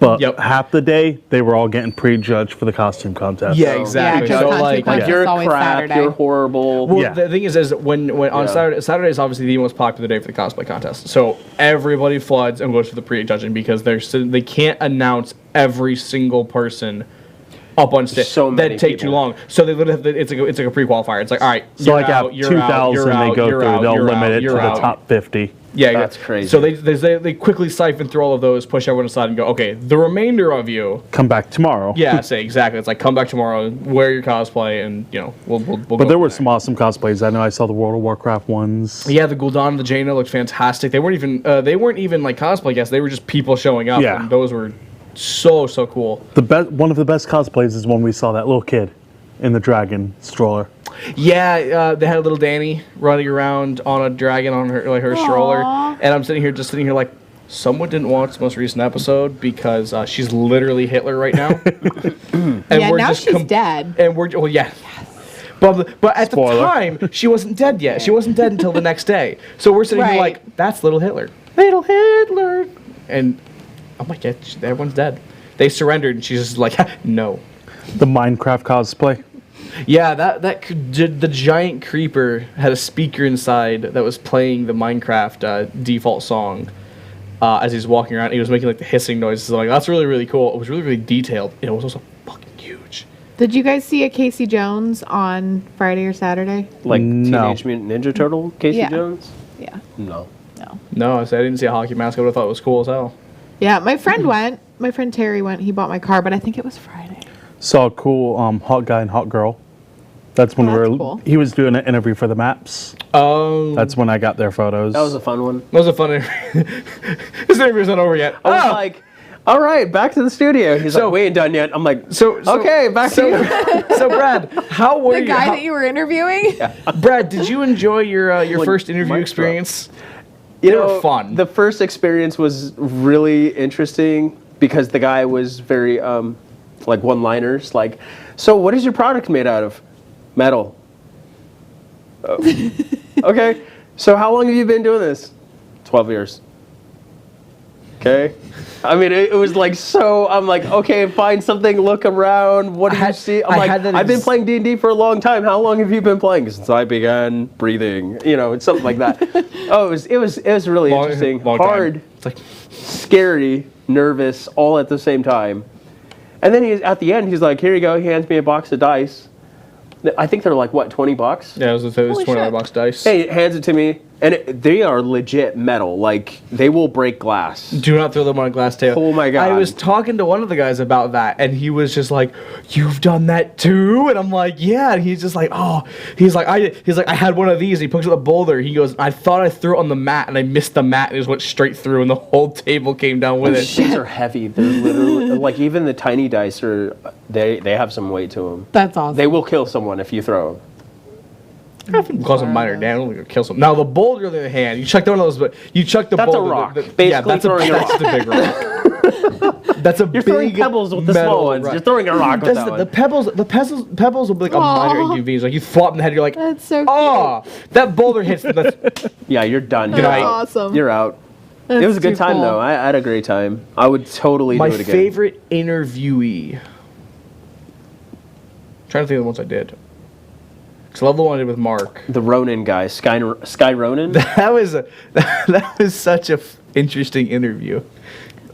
S2: But
S5: Yep.
S2: half the day, they were all getting prejudged for the costume contest.
S5: Yeah, exactly.
S4: Yeah, 'cause
S5: So
S4: costume
S5: like,
S4: contest
S3: you're
S4: is always
S3: crap,
S4: Saturday.
S3: you're horrible.
S5: well,
S2: Yeah.
S5: the thing is when on
S3: Yeah.
S5: Saturday is obviously the most popular day for the cosplay contest. So everybody floods and goes for the prejudging because they can't announce every single person up on stage.
S3: So many
S5: That'd take too
S3: people.
S5: long. So they literally it's like a pre-qualifier. It's like, all right,
S2: So like
S5: out,
S2: at
S5: you're out,
S2: 2,000,
S5: you're
S2: they
S5: out,
S2: go
S5: you're
S2: through.
S5: out,
S2: They'll
S5: you're
S2: limit
S5: out,
S2: it to
S5: you're
S2: the
S5: out.
S2: top 50.
S5: Yeah,
S3: That's
S5: yeah.
S3: crazy.
S5: So they quickly siphon through all of those, push everyone aside, and go, okay, the remainder of you.
S2: Come back tomorrow.
S5: Yeah, say exactly. It's like come back tomorrow, wear your cosplay, and we'll
S2: But there were some awesome cosplays. I know I saw the World of Warcraft ones.
S5: Yeah, the Gul'dan and the Jaina looked fantastic. They weren't even like cosplay guests. They were just people showing up.
S2: Yeah.
S5: And those were so cool.
S2: One of the best cosplays is when we saw that little kid in the dragon stroller.
S5: Yeah, they had a little Danny running around on a dragon on her stroller, and I'm sitting here like, someone didn't watch the most recent episode because she's literally Hitler right now. And
S4: Yeah,
S5: we're
S4: now
S5: just
S4: she's dead.
S5: And we're yeah. But at
S2: Spoiler.
S5: the time she wasn't dead yet. She wasn't dead until the next day. So we're sitting here
S4: Right.
S5: like, that's little Hitler, little Hitler, and I'm like, yeah, everyone's dead. They surrendered, and she's just like, no.
S2: The Minecraft cosplay.
S5: Yeah, the giant creeper had a speaker inside that was playing the Minecraft default song as he's walking around. He was making like the hissing noises. Like that's really cool. It was really detailed. And it was also fucking huge.
S4: Did you guys see a Casey Jones on Friday or Saturday?
S3: Like
S2: No.
S3: Teenage Mutant Ninja Turtle, Casey
S4: Yeah.
S3: Jones?
S4: Yeah.
S3: No.
S4: No.
S5: No, I didn't see a hockey mask. I would have thought it was cool as hell.
S4: Yeah, my friend went. My friend Terry went. He bought my car, but I think it was Friday.
S2: Saw a cool hot guy and hot girl. That's when
S4: Oh,
S2: we
S4: that's
S2: were.
S4: cool.
S2: He was doing an interview for the maps.
S5: Oh,
S2: That's when I got their photos.
S3: That was a fun one.
S5: that was a fun interview. This interview's not over yet.
S3: I was like, all right, back to the studio. He's
S5: So-
S3: like, we ain't done yet. I'm like,
S5: So
S3: okay, back to you.
S5: So Brad, how were
S4: The
S5: you?
S4: guy that you were interviewing?
S5: Brad, did you enjoy your
S3: Like,
S5: first interview
S3: mic
S5: experience?
S3: You
S5: They were
S3: know,
S5: fun.
S3: The first experience was really interesting because the guy was very like one-liners. Like, so what is your product made out of? Metal. Oh. Okay. So how long have you been doing this? 12 years. Okay. I mean, it was like so. I'm like, okay, find something, look around. What do you see? I'm like, I've been playing D&D for a long time. How long have you been playing? Since I began breathing. You know, it's something like that. Oh, it was really interesting.
S5: long time.
S3: Hard,
S5: It's like,
S3: scary, nervous, all at the same time. And then at the end, he's like, here you go. He hands me a box of dice. I think they're like, what, $20?
S5: yeah, it was
S4: Holy
S5: $20
S4: shit.
S5: box dice.
S3: Hey, he hands it to me. And they are legit metal. Like, they will break glass.
S5: Do not throw them on a glass table.
S3: Oh my God.
S5: I was talking to one of the guys about that, and he was just like, "You've done that too?" And I'm like, "Yeah." And he's just like, "Oh," he's like, "I had one of these." He picks up the boulder. He goes, "I thought I threw it on the mat, and I missed the mat, and it just went straight through, and the whole table came down with
S3: These
S5: it."
S3: things are heavy. They're literally like even the tiny dice are. They have some weight to them.
S4: That's awesome.
S3: They will kill someone if you throw them.
S5: Cause them minor damage, only gonna kill some. Now the boulder, on the other hand, you chuck one of those, but you chuck the
S3: That's a
S5: boulder.
S3: rock.
S5: Yeah,
S3: Basically throwing a
S5: that's
S3: rock.
S5: the big rock. That's a
S3: You're throwing
S5: big
S3: pebbles with the
S5: metal
S3: small ones.
S5: rock.
S3: You're throwing a rock with
S5: That's
S3: that
S5: the
S3: one.
S5: pebbles will be like a minor
S4: Aw.
S5: AUVs. Like you flop in the head, you're like,
S4: That's so cute.
S5: oh, that boulder hits. That's,
S3: Yeah, you're done.
S5: Good
S3: You're
S5: night.
S3: out.
S4: Awesome.
S3: You're out.
S4: That's
S3: It was a good
S4: too
S3: time
S4: cool.
S3: though. I had a great time. I would totally
S5: my
S3: do it again.
S5: favorite interviewee. Trying to think of the ones I did. Cause I love the one I did with Mark.
S3: The Ronin guy, Sky Ronin.
S5: That was such a interesting interview.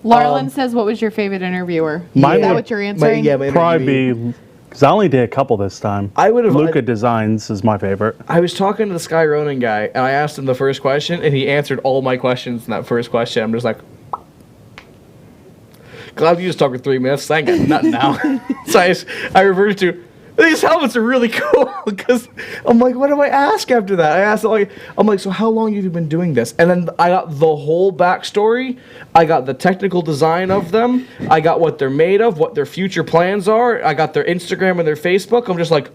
S4: Laurelyn says, "What was your favorite interviewer?"
S2: Mine
S4: Is that
S2: would-
S4: what you're answering?
S5: My
S2: Probably
S5: interviewee.
S2: be, because I only did a couple this time.
S5: I would've-
S2: Luca Designs is my favorite.
S5: I was talking to the Sky Ronin guy, and I asked him the first question, and he answered all my questions in that first question. I'm just like, glad you just talked for 3 minutes. I ain't got nothing now. So I reverted to, these helmets are really cool. Because I'm like, what do I ask after that? I asked, I'm like, so how long have you been doing this? And then I got the whole backstory. I got the technical design of them. I got what they're made of, what their future plans are. I got their Instagram and their Facebook. I'm just like,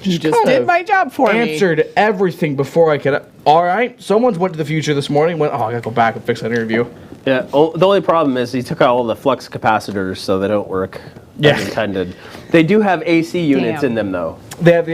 S4: You just
S5: kind
S4: did
S5: of
S4: my job for me.
S5: answered everything before I could. All right, someone's went to the future this morning. Went, oh, I gotta go back and fix that interview.
S3: Yeah. The only problem is he took out all the flux capacitors, so they don't work
S5: Yeah.
S3: as intended. They do have AC units
S4: Damn.
S3: in them though.
S5: They have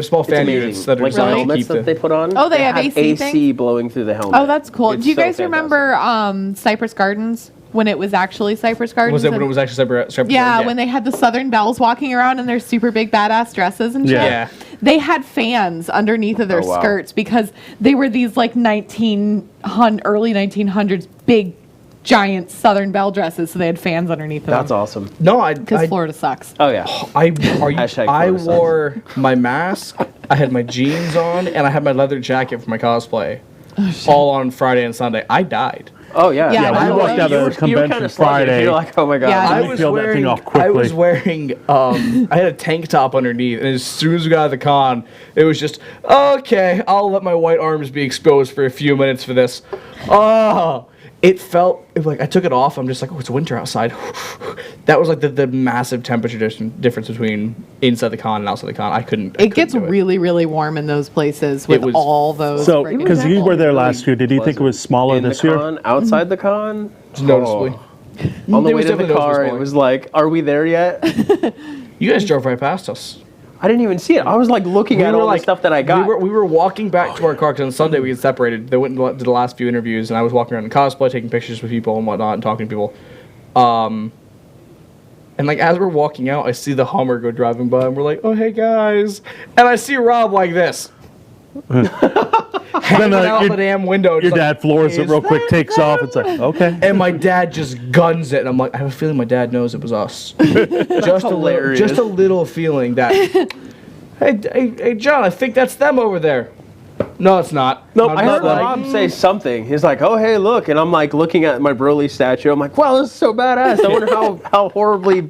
S5: small
S3: It's
S5: fan
S3: amazing.
S5: units that are
S3: Like the
S5: designed to
S3: helmets
S5: keep
S3: that
S5: the.
S3: they put on.
S4: Oh, they have AC
S3: AC
S4: thing?
S3: blowing through the helmet.
S4: Oh, that's cool.
S3: It's
S4: Do you
S3: so
S4: guys
S3: fantastic.
S4: remember Cypress Gardens when it was actually Cypress Gardens?
S5: Was it when
S4: and-
S5: it was actually separate?
S4: Yeah, when they had the Southern Belles walking around in their super big badass dresses and shit.
S5: Yeah.
S4: They had fans underneath of their
S3: Oh, wow.
S4: skirts because they were these like early 1900s big giant Southern Belle dresses, so they had fans underneath of
S3: That's
S4: them.
S3: awesome.
S5: No, I
S4: Because Florida sucks.
S3: Oh yeah.
S5: I
S3: Florida sucks.
S5: wore my mask, I had my jeans on, and I had my leather jacket for my cosplay. All on Friday and Sunday. I died.
S3: Oh yeah.
S4: Yeah,
S2: Yeah,
S4: I
S2: we
S4: was-
S2: walked out
S3: You
S2: of
S3: were
S2: the convention
S3: kinda sluggish.
S2: Friday.
S3: You're like, oh my god.
S4: Yeah.
S5: I
S2: me
S5: was
S2: peel that
S5: wearing.
S2: thing off
S5: I
S2: quickly.
S5: was wearing. I had a tank top underneath, and as soon as we got out of the con, it was just okay. I'll let my white arms be exposed for a few minutes for this. Oh, it felt like I took it off. I'm just like, oh, it's winter outside. That was like the massive temperature difference between inside the con and outside the con. I couldn't
S4: It gets
S5: do it.
S4: really, really warm in those places with
S5: was-
S4: all those.
S2: So,
S4: friggin'
S2: because you were there last year, did you think it was smaller
S3: in
S2: this
S3: the
S2: year?
S3: con, outside the con,
S5: noticeably.
S3: On the
S5: It
S3: way
S5: was
S3: to the
S5: definitely
S3: car,
S5: noticeably
S3: it was like, "Are we there yet?"
S5: You guys drove right past us.
S3: I didn't even see it. I was like looking at all the stuff that I got.
S5: We were walking back to our car because on Sunday we get separated. They went and did the last few interviews, and I was walking around in cosplay, taking pictures with people and whatnot, and talking to people. And like as we're walking out, I see the Hummer go driving by, and we're like, "Oh hey guys!" And I see Rob like this, hanging out
S2: your-
S5: the damn window.
S2: Your
S5: just like,
S2: dad floors it
S5: "Is
S2: real quick,
S5: that
S2: takes
S5: them?"
S2: off. It's like, okay.
S5: And my dad just guns it, and I'm like, I have a feeling my dad knows it was us. just
S3: hilarious.
S5: just a little feeling that. Hey, John, I think that's them over there. No, it's not.
S3: Nope,
S5: I'm
S3: I
S5: just
S3: heard
S5: like,
S3: Rob say something. He's like, "Oh, hey, look," and I'm like looking at my Broly statue. I'm like, "Wow, this is so badass." I wonder how horribly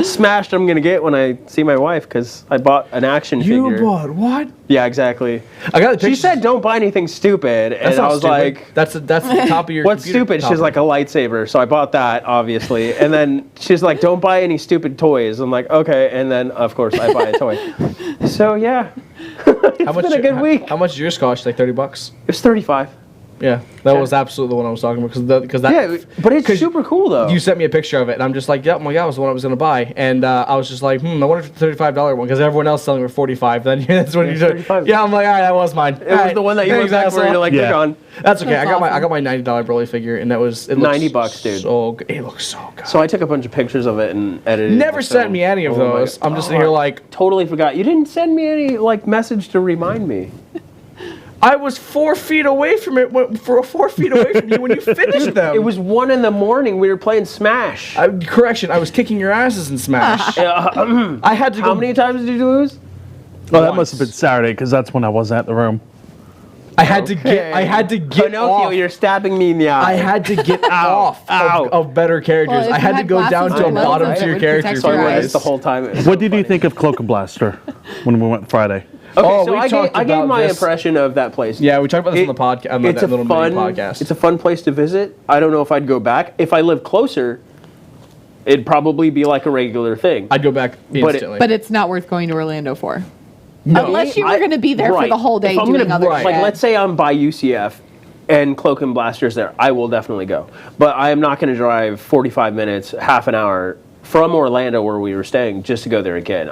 S3: smashed I'm gonna get when I see my wife because I bought an action
S5: You
S3: figure.
S5: bought what?
S3: Yeah, exactly.
S5: I got the
S3: She
S5: pictures.
S3: said, "Don't buy anything stupid," and
S5: That's
S3: I
S5: not
S3: was
S5: stupid.
S3: like,
S5: that's the top of your.
S3: "What's
S5: computer
S3: stupid?" She's
S5: topper.
S3: like, "A lightsaber." So I bought that, obviously, and then she's like, "Don't buy any stupid toys." I'm like, "Okay," and then of course I buy a toy. So yeah,
S5: how much?
S3: been a good week.
S5: How much did yours cost? Like $30.
S3: it was 35.
S5: Yeah, that was absolutely the one I was talking about because that.
S3: Yeah, but it's super cool though.
S5: You sent me a picture of it, and I'm just like, yeah, oh my god, that was the one I was gonna buy, and I was just like, I wonder if the $35 one, because everyone else selling for $45. Then that's when you said,
S3: 35.
S5: yeah, I'm like, all right, that was mine.
S3: It was the one that you went back for. You're like,
S2: Yeah.
S3: "They're gone."
S5: that's okay.
S4: That's
S5: I
S4: awesome.
S5: got my $90 Broly figure, and that was it. Looks
S3: $90, dude.
S5: So good. It looks so good.
S3: So I took a bunch of pictures of it and edited.
S5: Never
S3: the
S5: sent
S3: film.
S5: me any of
S3: Oh my
S5: those.
S3: God.
S5: I'm just sitting here like,
S3: Totally forgot. You didn't send me any like message to remind me.
S5: I was 4 feet away from it. 4 feet away from you when you finished them.
S3: It was 1 a.m. We were playing Smash.
S5: Correction. I was kicking your asses in Smash. I had to go.
S3: How many times did you lose?
S2: Oh, that must
S5: Once.
S2: have been Saturday because that's when I wasn't at the room.
S5: I had to get
S3: Pinocchio,
S5: off.
S3: you're stabbing me in the eye.
S5: I had to get off of better characters.
S4: Well, if
S5: I
S4: you
S5: had to
S4: had
S5: go down
S4: glasses
S5: to a
S4: with lenses,
S5: bottom
S4: it
S5: tier
S4: would
S5: character
S4: protect
S5: for
S4: your
S5: you
S3: Sorry,
S4: eyes.
S3: guys, the whole time. It's
S2: What
S3: so
S2: did you
S3: funny.
S2: think of Cloak and Blaster when we went Friday?
S3: Okay,
S5: Oh,
S3: so
S5: we
S3: I
S5: talked
S3: gave
S5: about
S3: my
S5: this.
S3: impression of that place.
S5: Yeah, we talked about this on the podcast, on
S3: It's
S5: that
S3: a
S5: little
S3: fun
S5: mini podcast.
S3: It's a fun place to visit. I don't know if I'd go back. If I lived closer, it'd probably be like a regular thing.
S5: I'd go back instantly.
S4: But it's not worth going to Orlando for.
S5: no.
S4: Unless you were going to be there for
S3: Right.
S4: the whole day
S3: If I'm
S4: doing
S3: gonna-
S4: other
S5: right.
S4: shit.
S3: Like, let's say I'm by UCF and Cloak and Blaster's there. I will definitely go. But I am not going to drive 45 minutes, half an hour from Orlando where we were staying just to go there again.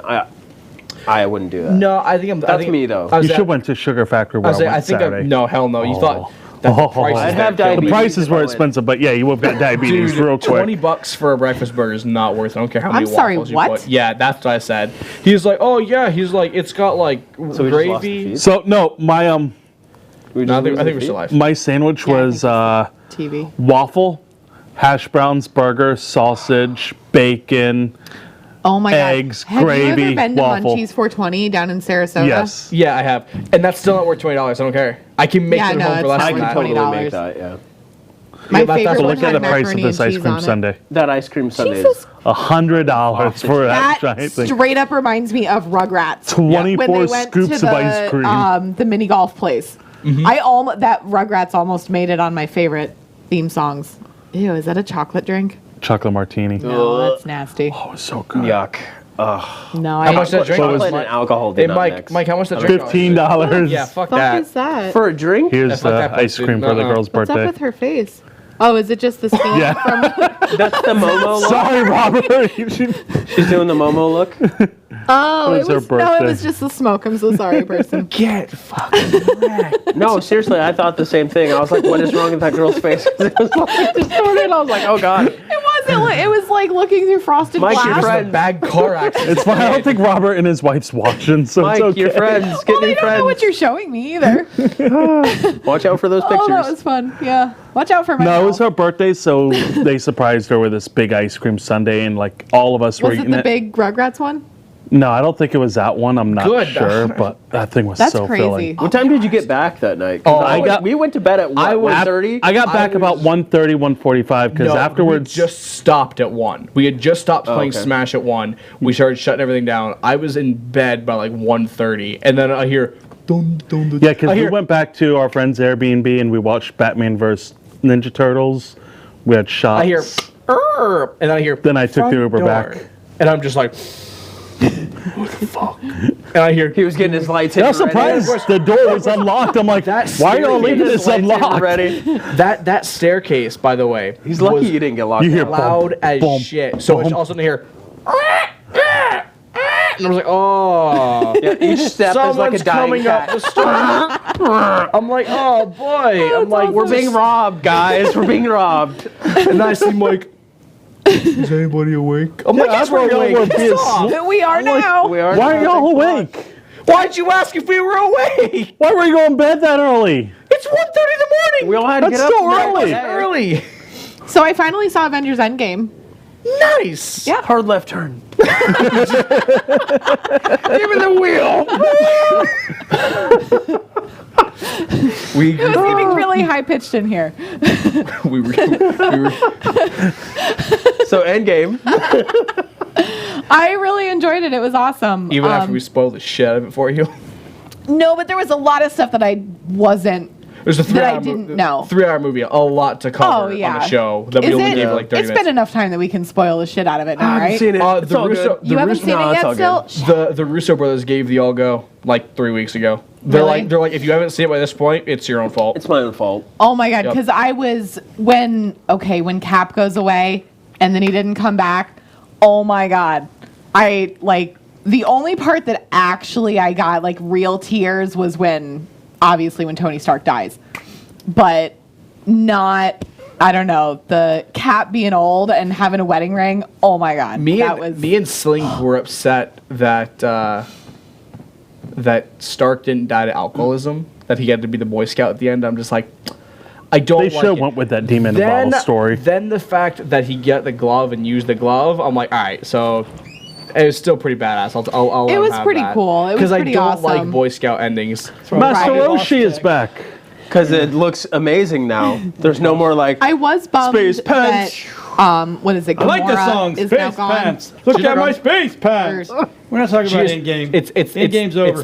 S3: I wouldn't do that.
S5: No, I think I'm.
S3: That's me, though.
S5: I
S2: You
S5: was
S2: should
S5: at-
S2: went to Sugar Factory
S5: I
S2: where I,
S5: was saying,
S2: went
S5: I think
S2: Saturday.
S5: no, hell no. You thought that
S2: Oh.
S5: the price
S3: I'd
S5: is
S3: have
S2: The
S3: diabetes.
S2: prices were
S3: Dude,
S2: expensive, but yeah, you would have got diabetes real quick.
S5: $20 for a breakfast burger is not worth it. I don't care how many
S4: I'm sorry,
S5: waffles you
S4: what?
S5: put. Yeah, that's what I said. He's like, oh yeah. He's like, it's got like
S3: So we just lost the
S5: gravy.
S3: feed?
S2: So no, my
S3: We
S5: No, I
S3: just
S5: think,
S3: lose
S5: I think
S3: the
S5: we're still
S3: feed?
S5: live.
S2: my sandwich
S4: Yeah, I
S2: was
S4: TV.
S2: waffle, hash browns, burger, sausage, bacon.
S4: Oh my
S2: Eggs,
S4: god. Have you
S2: gravy,
S4: ever been to
S2: waffle.
S4: Munchies 420 down in Sarasota?
S2: Yes.
S5: Yeah, I have, and that's still not worth $20. I don't care. I can make
S4: Yeah,
S5: it
S4: no,
S5: home for
S4: it's
S5: less
S4: not
S3: I
S5: than
S3: could
S5: that.
S3: totally
S4: $20.
S3: make that, yeah.
S4: My
S5: Yeah, but
S4: favorite
S5: that's-
S2: So
S4: one
S2: look at
S4: had
S2: the price of
S4: macaroni
S2: this
S4: and
S2: ice
S4: cheese
S2: cream
S4: on it.
S2: sundae.
S3: That ice cream sundae is
S4: Jesus.
S2: $100 for that
S4: That
S2: giant thing.
S4: straight up reminds me of Rugrats.
S2: 24
S4: when they went
S2: scoops
S4: to
S2: of
S4: the,
S2: ice cream.
S4: The mini golf place. That Rugrats almost made it on my favorite theme songs. Ew, is that a chocolate drink?
S2: Chocolate martini.
S4: No, that's nasty.
S2: Oh, it's so good.
S3: yuck.
S4: No,
S5: How much that drink
S3: Chocolate
S5: was?
S3: and alcohol did
S5: Hey,
S3: not
S5: Mike,
S3: mix.
S5: Mike, how much that drink cost?
S2: $15.
S5: Yeah, fuck
S4: fuck
S5: that.
S4: is that?
S3: For a drink?
S2: Here's
S5: Yeah, fuck that
S2: the ice
S5: place,
S2: cream
S5: dude.
S2: for the
S5: Uh-uh.
S2: girl's
S4: What's
S2: birthday.
S4: up with her face? Oh, is it just the skin
S2: Yeah.
S4: from?
S3: That's the Momo look.
S2: Sorry, Robert.
S3: She's doing the Momo look.
S4: Oh,
S2: It was
S4: it
S2: her
S4: was no, it
S2: birthday.
S4: was just the smoke. I'm so sorry, person.
S5: Get fucking wrecked.
S3: No, seriously, I thought the same thing. I was like, what is wrong with that girl's face? It was like distorted. I was like, oh god.
S4: It wasn't. It was like looking through frosted
S3: Mike, your
S4: glass.
S3: friend-
S5: A bad car accident.
S2: It's fine. I don't think Robert and his wife's watching, so
S3: Mike,
S2: it's okay.
S3: your friends,
S4: Well,
S3: get
S4: they
S3: new
S4: don't know what
S3: friends.
S4: you're showing me either.
S3: Watch out for those pictures.
S4: Oh, that was fun. Yeah. Watch out for my
S2: No, it
S4: mouth.
S2: was her birthday, so they surprised her with this big ice cream sundae, and like all of us were
S4: Was it
S2: eating
S4: the
S2: it.
S4: big Rugrats one?
S2: No, I don't think it was that one. I'm not
S5: Good.
S2: sure, but that thing was
S4: That's
S2: so
S4: crazy.
S2: filling.
S3: What time did you get back that night? 'Cause we went to bed at what, 1:30?
S2: I got back about 1:30, 1:45 because
S5: No,
S2: afterwards.
S5: we just stopped at 1. We had just stopped playing
S3: okay.
S5: Smash at 1. We started shutting everything down. I was in bed by like 1:30, and then I hear. Dun, dun, dun.
S2: yeah, because
S5: I
S2: we
S5: hear-
S2: went back to our friend's Airbnb and we watched Batman vs Ninja Turtles. We had shots.
S5: I hear. "Err," and then I hear.
S2: Then I took the
S5: "Front
S2: Uber
S5: door."
S2: back.
S5: And I'm just like. What the fuck? And I hear.
S3: He was getting his lights
S2: I
S3: hit
S2: was surprised the door was unlocked. I'm like, why are y'all leaving this unlocked?
S3: Ready?
S5: That staircase, by the way.
S3: He's lucky
S5: was
S3: you didn't get locked
S2: You hear
S3: out.
S5: loud as
S2: boom,
S5: shit. So it's
S2: boom.
S5: all of a sudden I hear. And I was like, oh.
S3: Yeah, each step is like a
S5: Someone's
S3: dying
S5: coming
S3: cat.
S5: up the stairs. I'm like, oh boy. I'm like,
S3: We're being robbed, guys. We're being robbed.
S5: And then I see Mike. Is anybody awake? I'm like, yes,
S2: I
S5: we're
S2: thought y'all
S5: awake.
S2: were being
S5: Stop.
S4: We are now.
S3: We are
S2: Why are
S3: now.
S2: y'all awake?
S5: Why'd you ask if we were awake?
S2: Why were you going to bed that early?
S5: It's 1:30 in the morning.
S3: We all had to
S2: That's
S3: get up.
S2: so
S3: right
S2: early.
S3: away.
S5: early.
S4: So I finally saw Avengers Endgame.
S5: Nice.
S4: Yeah.
S3: Hard left turn.
S5: Give me the wheel. we
S4: It was getting really high pitched in here.
S5: we were
S3: So Endgame.
S4: I really enjoyed it. It was awesome.
S5: even after we spoiled the shit out of it for you.
S4: No, but there was a lot of stuff that I wasn't.
S5: It was a
S4: That I
S5: 3-hour
S4: didn't know.
S5: 3-hour movie, a lot to cover
S4: Oh yeah.
S5: on the show that we
S4: Is
S5: only
S4: it?
S5: gave like 30
S4: It's
S5: minutes.
S4: been enough time that we can spoil the shit out of it now,
S3: I haven't
S4: right?
S3: seen it. It's
S5: The
S3: all
S5: Russo,
S3: good.
S5: the
S4: You haven't
S5: Russo,
S4: seen
S3: No,
S4: it
S3: it's
S4: yet
S3: all good.
S4: still?
S5: the Russo brothers gave the all go like 3 weeks ago. They're
S4: Really?
S5: like if you haven't seen it by this point, it's your own fault.
S3: It's my own fault.
S4: Oh my god,
S5: Yep.
S4: because I was when Cap goes away and then he didn't come back. Oh my god, I like the only part that actually I got like real tears was when Tony Stark dies, but not. I don't know, the Cap being old and having a wedding ring. Oh my god,
S5: me and Sling were upset that that Stark didn't die to alcoholism. That he had to be the Boy Scout at the end. I'm just like, I don't.
S2: They
S5: like
S2: should have
S5: it.
S2: went with that demon in a bottle story.
S5: Then the fact that he get the glove and used the glove, I'm like, all right, so it was still pretty badass. I'll let
S4: It
S5: him
S4: was
S5: have
S4: pretty
S5: that.
S4: cool. It was
S5: Because I
S4: pretty
S5: don't like
S4: awesome.
S5: Boy Scout endings.
S2: Master
S4: Right.
S2: Roshi is back.
S3: Because it looks amazing now. There's no more like.
S4: I was bummed
S3: Space pants.
S4: that, what is it?
S1: I like the
S4: Gamora
S1: song
S4: is
S1: Space
S4: now gone.
S1: Pants. Look at my space pants.
S4: Or-
S1: We're not talking
S5: She
S1: about
S5: is-
S1: Endgame.
S5: It's
S1: Endgame's over.
S5: It's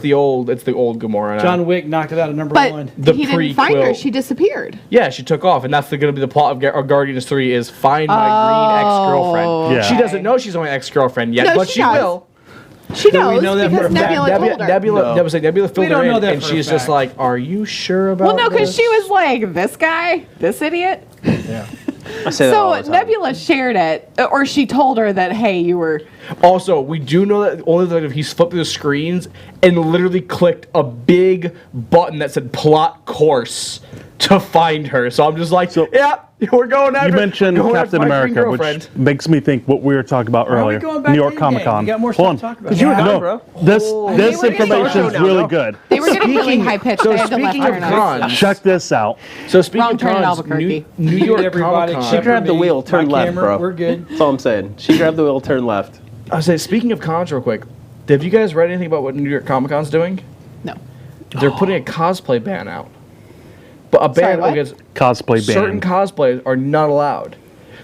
S5: the old Gamora now.
S1: John Wick knocked it out of number
S4: But
S1: one.
S5: The
S4: he didn't find her.
S5: prequel.
S4: She disappeared.
S5: Yeah, she took off, and that's going to be the plot of Guardians 3 is find my green ex-girlfriend.
S2: Yeah.
S5: She doesn't know she's my ex-girlfriend yet,
S4: No,
S5: but
S4: she
S5: she
S4: does.
S5: will.
S4: She
S1: Do we
S4: knows
S1: know that for
S4: because
S1: a fact?
S4: Nebula told her.
S5: Nebula filled
S1: We don't
S5: her
S1: know
S5: in,
S1: that
S5: and
S1: for a
S5: she's just
S1: fact.
S5: like, "Are you sure about?"
S4: Well, no, because
S5: this?"
S4: she was like, this guy, this idiot.
S3: I say that all the
S4: So
S3: time.
S4: Nebula shared it, or she told her that, hey, you were.
S5: Also, we do know that only that if he's flipped through the screens and literally clicked a big button that said "plot course" to find her. So I'm just like, yeah, we're going after.
S2: You mentioned
S5: going
S2: Captain
S5: after my green
S2: America,
S5: girlfriend.
S2: which makes me think what we were talking about
S1: are we
S2: earlier.
S1: going back
S2: New York
S1: to Endgame?
S2: Comic Con.
S1: We got more
S2: Hold
S1: stuff to
S2: on.
S1: talk about.
S3: You were done,
S2: No,
S3: bro.
S2: this
S4: were getting
S2: information is
S3: started.
S2: really good.
S4: They were getting really
S5: Speaking-
S4: high pitched.
S5: so
S4: I had to let
S5: speaking
S4: her
S5: of
S4: know.
S5: cons-
S2: Check this out.
S5: So speaking
S4: Wrong
S5: of
S4: turn in
S5: cons,
S4: Albuquerque.
S5: New York
S1: everybody.
S5: Comic
S3: She
S5: Con.
S3: grabbed the wheel, turn
S1: My
S3: left,
S1: camera,
S3: bro.
S1: We're good.
S3: That's all I'm saying. She grabbed the wheel, turn left.
S5: I say, speaking of cons, real quick, have you guys read anything about what New York Comic Con's doing?
S4: No.
S5: They're putting a cosplay ban out. But a ban
S4: what?
S5: against
S2: Cosplay
S5: certain
S2: ban.
S5: cosplays are not allowed.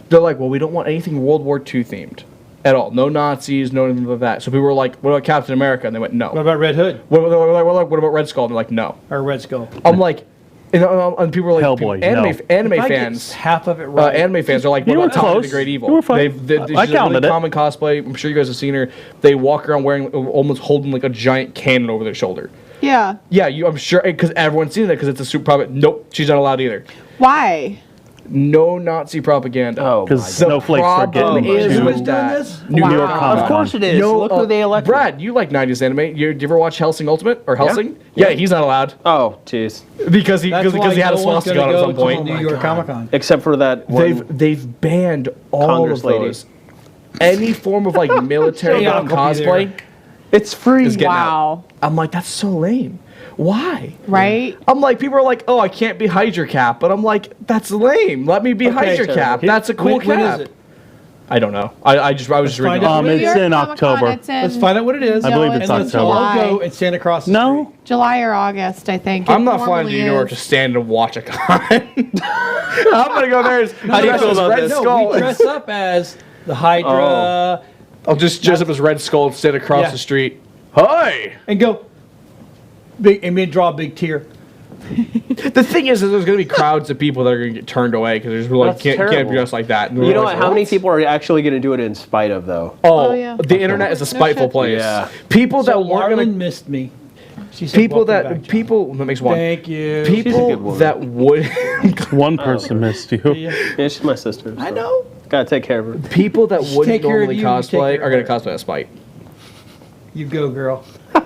S5: They're like, well, we don't want anything World War II themed at all. No Nazis, no anything like that. So people were like, what about Captain America? And they went, no.
S1: What about Red Hood
S5: What about Red Skull? And they're like, no.
S1: or Red Skull?
S5: I'm like, and people were like,
S2: Hellboy,
S5: anime,
S2: no.
S5: anime
S1: If I get
S5: fans.
S1: half of it right.
S5: Anime fans are like,
S2: You
S5: what
S2: were
S5: about Tommy
S2: close.
S5: the Great Evil?
S2: You were fine.
S5: She's
S2: I
S5: a
S2: counted
S5: really
S2: it.
S5: common cosplay. I'm sure you guys have seen her. They walk around wearing, almost holding like a giant cannon over their shoulder.
S4: Yeah.
S5: Yeah, I'm sure, because everyone's seen that because it's a super propaganda. Nope, she's not allowed either.
S4: Why?
S5: No Nazi propaganda.
S3: Oh,
S2: Because
S3: my God.
S2: snowflakes are
S5: problem
S2: getting
S5: is
S2: to
S5: with that.
S2: New
S4: Wow.
S2: York Comic
S3: Of
S2: Con.
S3: course it is. Look who they elected.
S5: Brad, you like 90s anime. Do you ever watch Helsing Ultimate or Helsing? Yeah, he's not allowed
S3: Oh, jeez.
S5: because he
S1: That's why
S5: he had a
S1: no one's
S5: swastika
S1: gonna
S5: on at
S1: go
S5: some
S1: to
S5: point.
S1: New York Comic Con.
S3: Except for that one.
S5: They've banned all
S3: Congress
S5: of
S3: lady.
S5: those. Any form of like military
S1: Shut up, I'll be
S5: cosplay
S1: there.
S3: It's free.
S5: is getting
S4: Wow.
S5: out. I'm like, that's so lame. Why?
S4: Right?
S5: I'm like, people are like, oh, I can't be Hydra Cap, but I'm like, that's lame. Let me be Hydra Cap. That's a cool cap.
S1: When is it?
S5: I don't know. I was just reading.
S1: find out.
S2: It's
S4: New York
S2: in
S4: Comic Con,
S2: October.
S4: it's in
S1: Let's find out what it is.
S2: I believe
S4: No,
S2: it's
S1: and let's all
S2: October.
S1: go and stand across the
S2: No?
S1: street.
S4: July or August, I think.
S5: I'm
S4: It
S5: not flying to
S4: normally
S5: New York to
S4: is.
S5: stand and watch a con. I'm gonna go there.
S3: How do you feel about
S5: Red
S3: this?
S5: Skull.
S1: We dress up as the Hydra
S5: I'll just dress up as Red Skull and stand across
S1: Yeah.
S5: the street. Hi.
S1: and go big and then draw a big tear.
S5: The thing is, there's going to be crowds of people that are going to get turned away because there's like
S3: That's
S5: can't
S3: terrible.
S5: be dressed like that. And
S3: You
S5: we're
S3: know
S5: like,
S3: what? How many people are actually going to do it in spite of, though?
S5: Oh,
S4: Oh, yeah.
S5: the internet is a
S4: No
S5: spiteful
S4: shit.
S5: place.
S3: Yeah.
S5: People that
S1: So
S5: weren't
S1: Marlon
S5: going to
S1: missed me. She said,
S5: people
S1: "Welcome
S5: that
S1: back, John."
S5: people that makes one.
S1: Thank you.
S3: She's a
S5: People
S3: good woman.
S5: that would
S2: One person missed you.
S1: Yeah.
S3: Yeah, she's my sister.
S1: I
S3: so
S1: know.
S3: Gotta take care of her.
S5: people that wouldn't
S1: take care of
S5: normally
S1: you, you take
S5: cosplay
S1: care
S5: are
S1: of
S5: going to
S1: her.
S5: cosplay as spite.
S1: You go, girl. All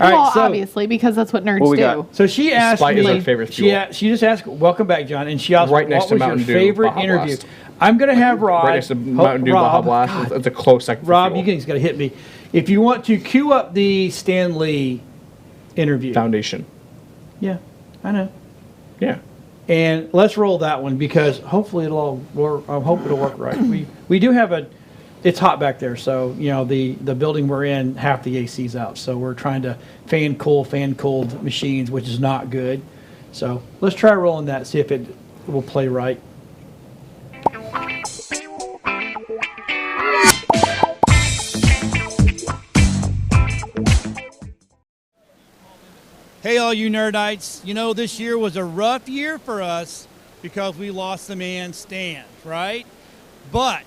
S1: right,
S4: Well,
S1: so
S4: obviously, because that's what nerds
S3: What we
S4: do.
S3: got?
S1: so she asked
S5: Spite
S1: me.
S5: is our favorite
S1: she,
S5: fuel.
S1: she just asked, "Welcome back, John," and she asked,
S5: Right next
S1: "What
S5: to
S1: was your
S5: Mountain Dew,
S1: favorite
S5: Baja
S1: interview?"
S5: Blast.
S1: I'm gonna have Rob.
S5: Right next to Mountain Dew Baja
S1: Rob,
S5: Blast.
S1: God,
S5: It's a close second. for
S1: Rob,
S5: fuel.
S1: you guys got to hit me. If you want to cue up the Stanley interview.
S5: Foundation.
S1: Yeah, I know.
S5: Yeah.
S1: And let's roll that one because hopefully it'll all work. I hope it'll work right. We do have a. It's hot back there, so you know the building we're in, half the AC's out. So we're trying to fan cooled machines, which is not good. So let's try rolling that, see if it will play right. Hey, all you Nerdites. You know, this year was a rough year for us because we lost the man Stan, right? But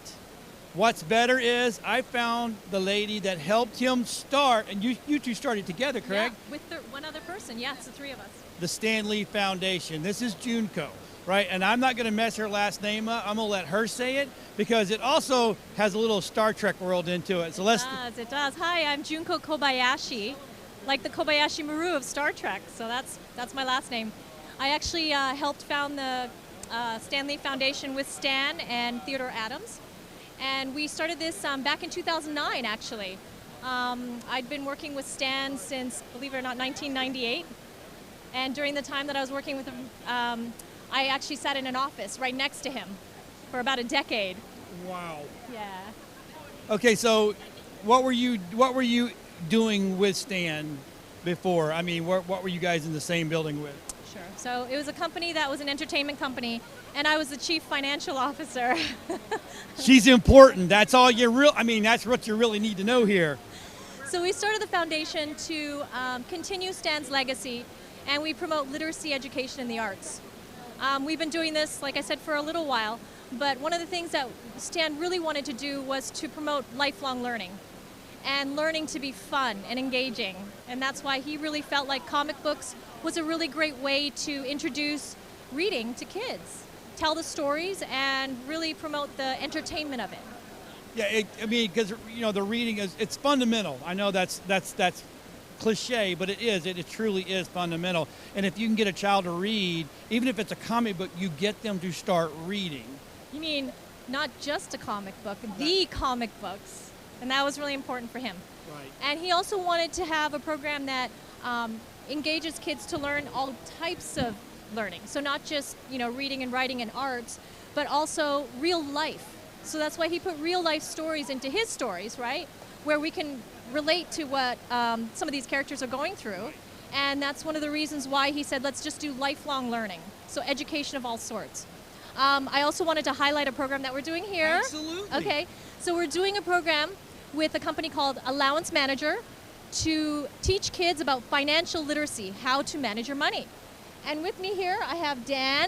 S1: what's better is I found the lady that helped him start, and you two started together, correct?
S7: Yeah, with one other person. Yeah, it's the three of us.
S1: The Stanley Foundation. This is Junko, right? And I'm not going to mess her last name up. I'm going to let her say it because it also has a little Star Trek world into it. So let's.
S7: It does. Hi, I'm Junko Kobayashi, like the Kobayashi Maru of Star Trek. So that's my last name. I actually helped found the Stanley Foundation with Stan and Theodore Adams. And we started this back in 2009, actually. I'd been working with Stan since, believe it or not, 1998. And during the time that I was working with him, I actually sat in an office right next to him for about a decade.
S1: Wow.
S7: Yeah.
S1: Okay, so what were you doing with Stan before? I mean, what were you guys in the same building with?
S7: Sure. So it was a company that was an entertainment company, and I was the chief financial officer.
S1: She's important. That's all that's what you really need to know here.
S7: So we started the foundation to continue Stan's legacy, and we promote literacy education in the arts. We've been doing this, like I said, for a little while, but one of the things that Stan really wanted to do was to promote lifelong learning and learning to be fun and engaging. And that's why he really felt like comic books was a really great way to introduce reading to kids, tell the stories, and really promote the entertainment of it.
S1: Yeah, because the reading it's fundamental. I know that's cliche, but it truly is fundamental. And if you can get a child to read, even if it's a comic book, you get them to start reading.
S7: You mean not just a comic book, the comic books. And that was really important for him.
S1: Right.
S7: And he also wanted to have a program that engages kids to learn all types of learning. So not just, reading and writing and arts, but also real life. So that's why he put real life stories into his stories, right? Where we can relate to what some of these characters are going through. And that's one of the reasons why he said, let's just do lifelong learning. So education of all sorts. I also wanted to highlight a program that we're doing here.
S1: Absolutely.
S7: Okay, so we're doing a program with a company called Allowance Manager to teach kids about financial literacy, how to manage your money. And with me here, I have Dan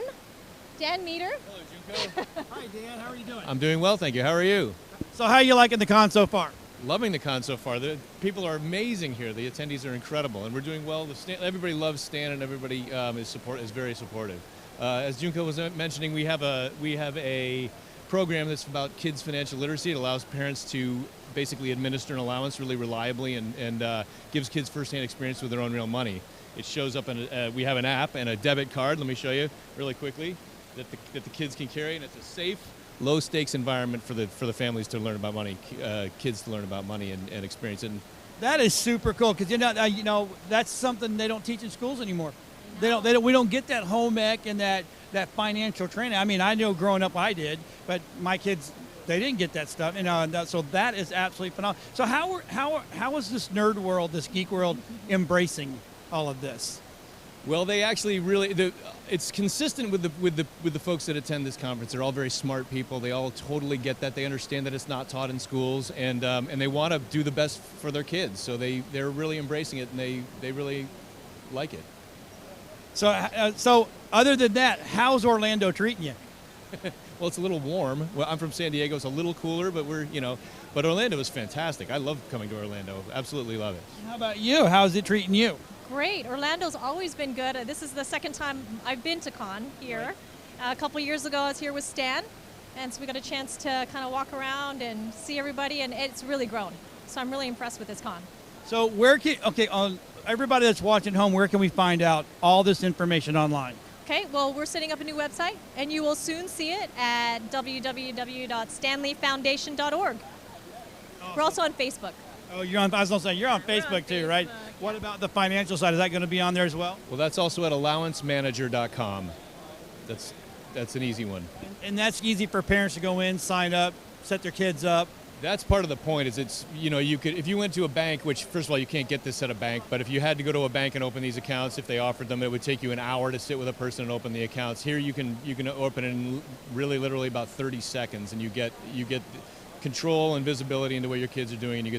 S7: Meter.
S8: Hello, Junko.
S1: Hi, Dan. How are you doing?
S8: I'm doing well, thank you. How are you?
S1: So how are you liking the con so far?
S8: Loving the con so far. The people are amazing here. The attendees are incredible, and we're doing well. Everybody loves Stan, and everybody is very supportive. As Junko was mentioning, we have a program that's about kids' financial literacy. It allows parents to basically administer an allowance really reliably and gives kids first-hand experience with their own real money. It shows up we have an app and a debit card. Let me show you really quickly that the kids can carry, and it's a safe, low-stakes environment for the families to learn about money, kids to learn about money and experience it.
S1: That is super cool because that's something they don't teach in schools anymore. We don't get that home ec and that financial training. I mean, I know growing up I did, but my kids, they didn't get that stuff. So that is absolutely phenomenal. So how is this nerd world, this geek world, embracing all of this?
S8: Well, they actually really it's consistent with the folks that attend this conference. They're all very smart people. They all totally get that. They understand that it's not taught in schools, and they want to do the best for their kids. So they're really embracing it, and they really like it.
S1: So other than that, how's Orlando treating you?
S8: Well, it's a little warm. Well, I'm from San Diego. It's a little cooler, but but Orlando is fantastic. I love coming to Orlando. Absolutely love it.
S1: How about you? How's it treating you?
S7: Great. Orlando's always been good. This is the second time I've been to con here. A couple years ago, I was here with Stan, and so we got a chance to kind of walk around and see everybody, and it's really grown. So I'm really impressed with this con.
S1: So everybody that's watching home, where can we find out all this information online?
S7: Okay, well, we're setting up a new website, and you will soon see it at www.stanleyfoundation.org. Awesome. We're also on Facebook.
S1: Oh, you're on Facebook too, right? What about the financial side? Is that going to be on there as well?
S8: Well, that's also at allowancemanager.com. That's an easy one.
S1: And that's easy for parents to go in, sign up, set their kids up.
S8: That's part of the point. You could, if you went to a bank, which first of all you can't get this at a bank, but if you had to go to a bank and open these accounts, if they offered them, it would take you an hour to sit with a person and open the accounts. Here you can open it in literally about 30 seconds, and you get control and visibility into what your kids are doing, and you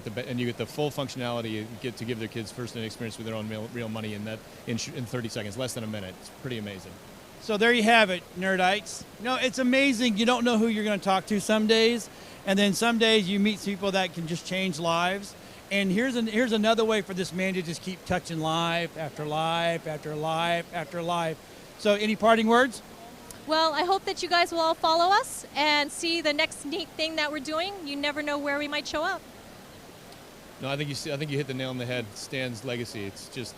S8: get the full functionality. You get to give their kids first-hand experience with their own real money in 30 seconds, less than a minute. It's pretty amazing.
S1: So there you have it, Nerdites. It's amazing. You don't know who you're going to talk to some days, and then some days you meet people that can just change lives. And here's another way for this man to just keep touching life after life after life after life. So any parting words?
S7: Well, I hope that you guys will all follow us and see the next neat thing that we're doing. You never know where we might show up.
S8: No, I think you hit the nail on the head. Stan's legacy. It's just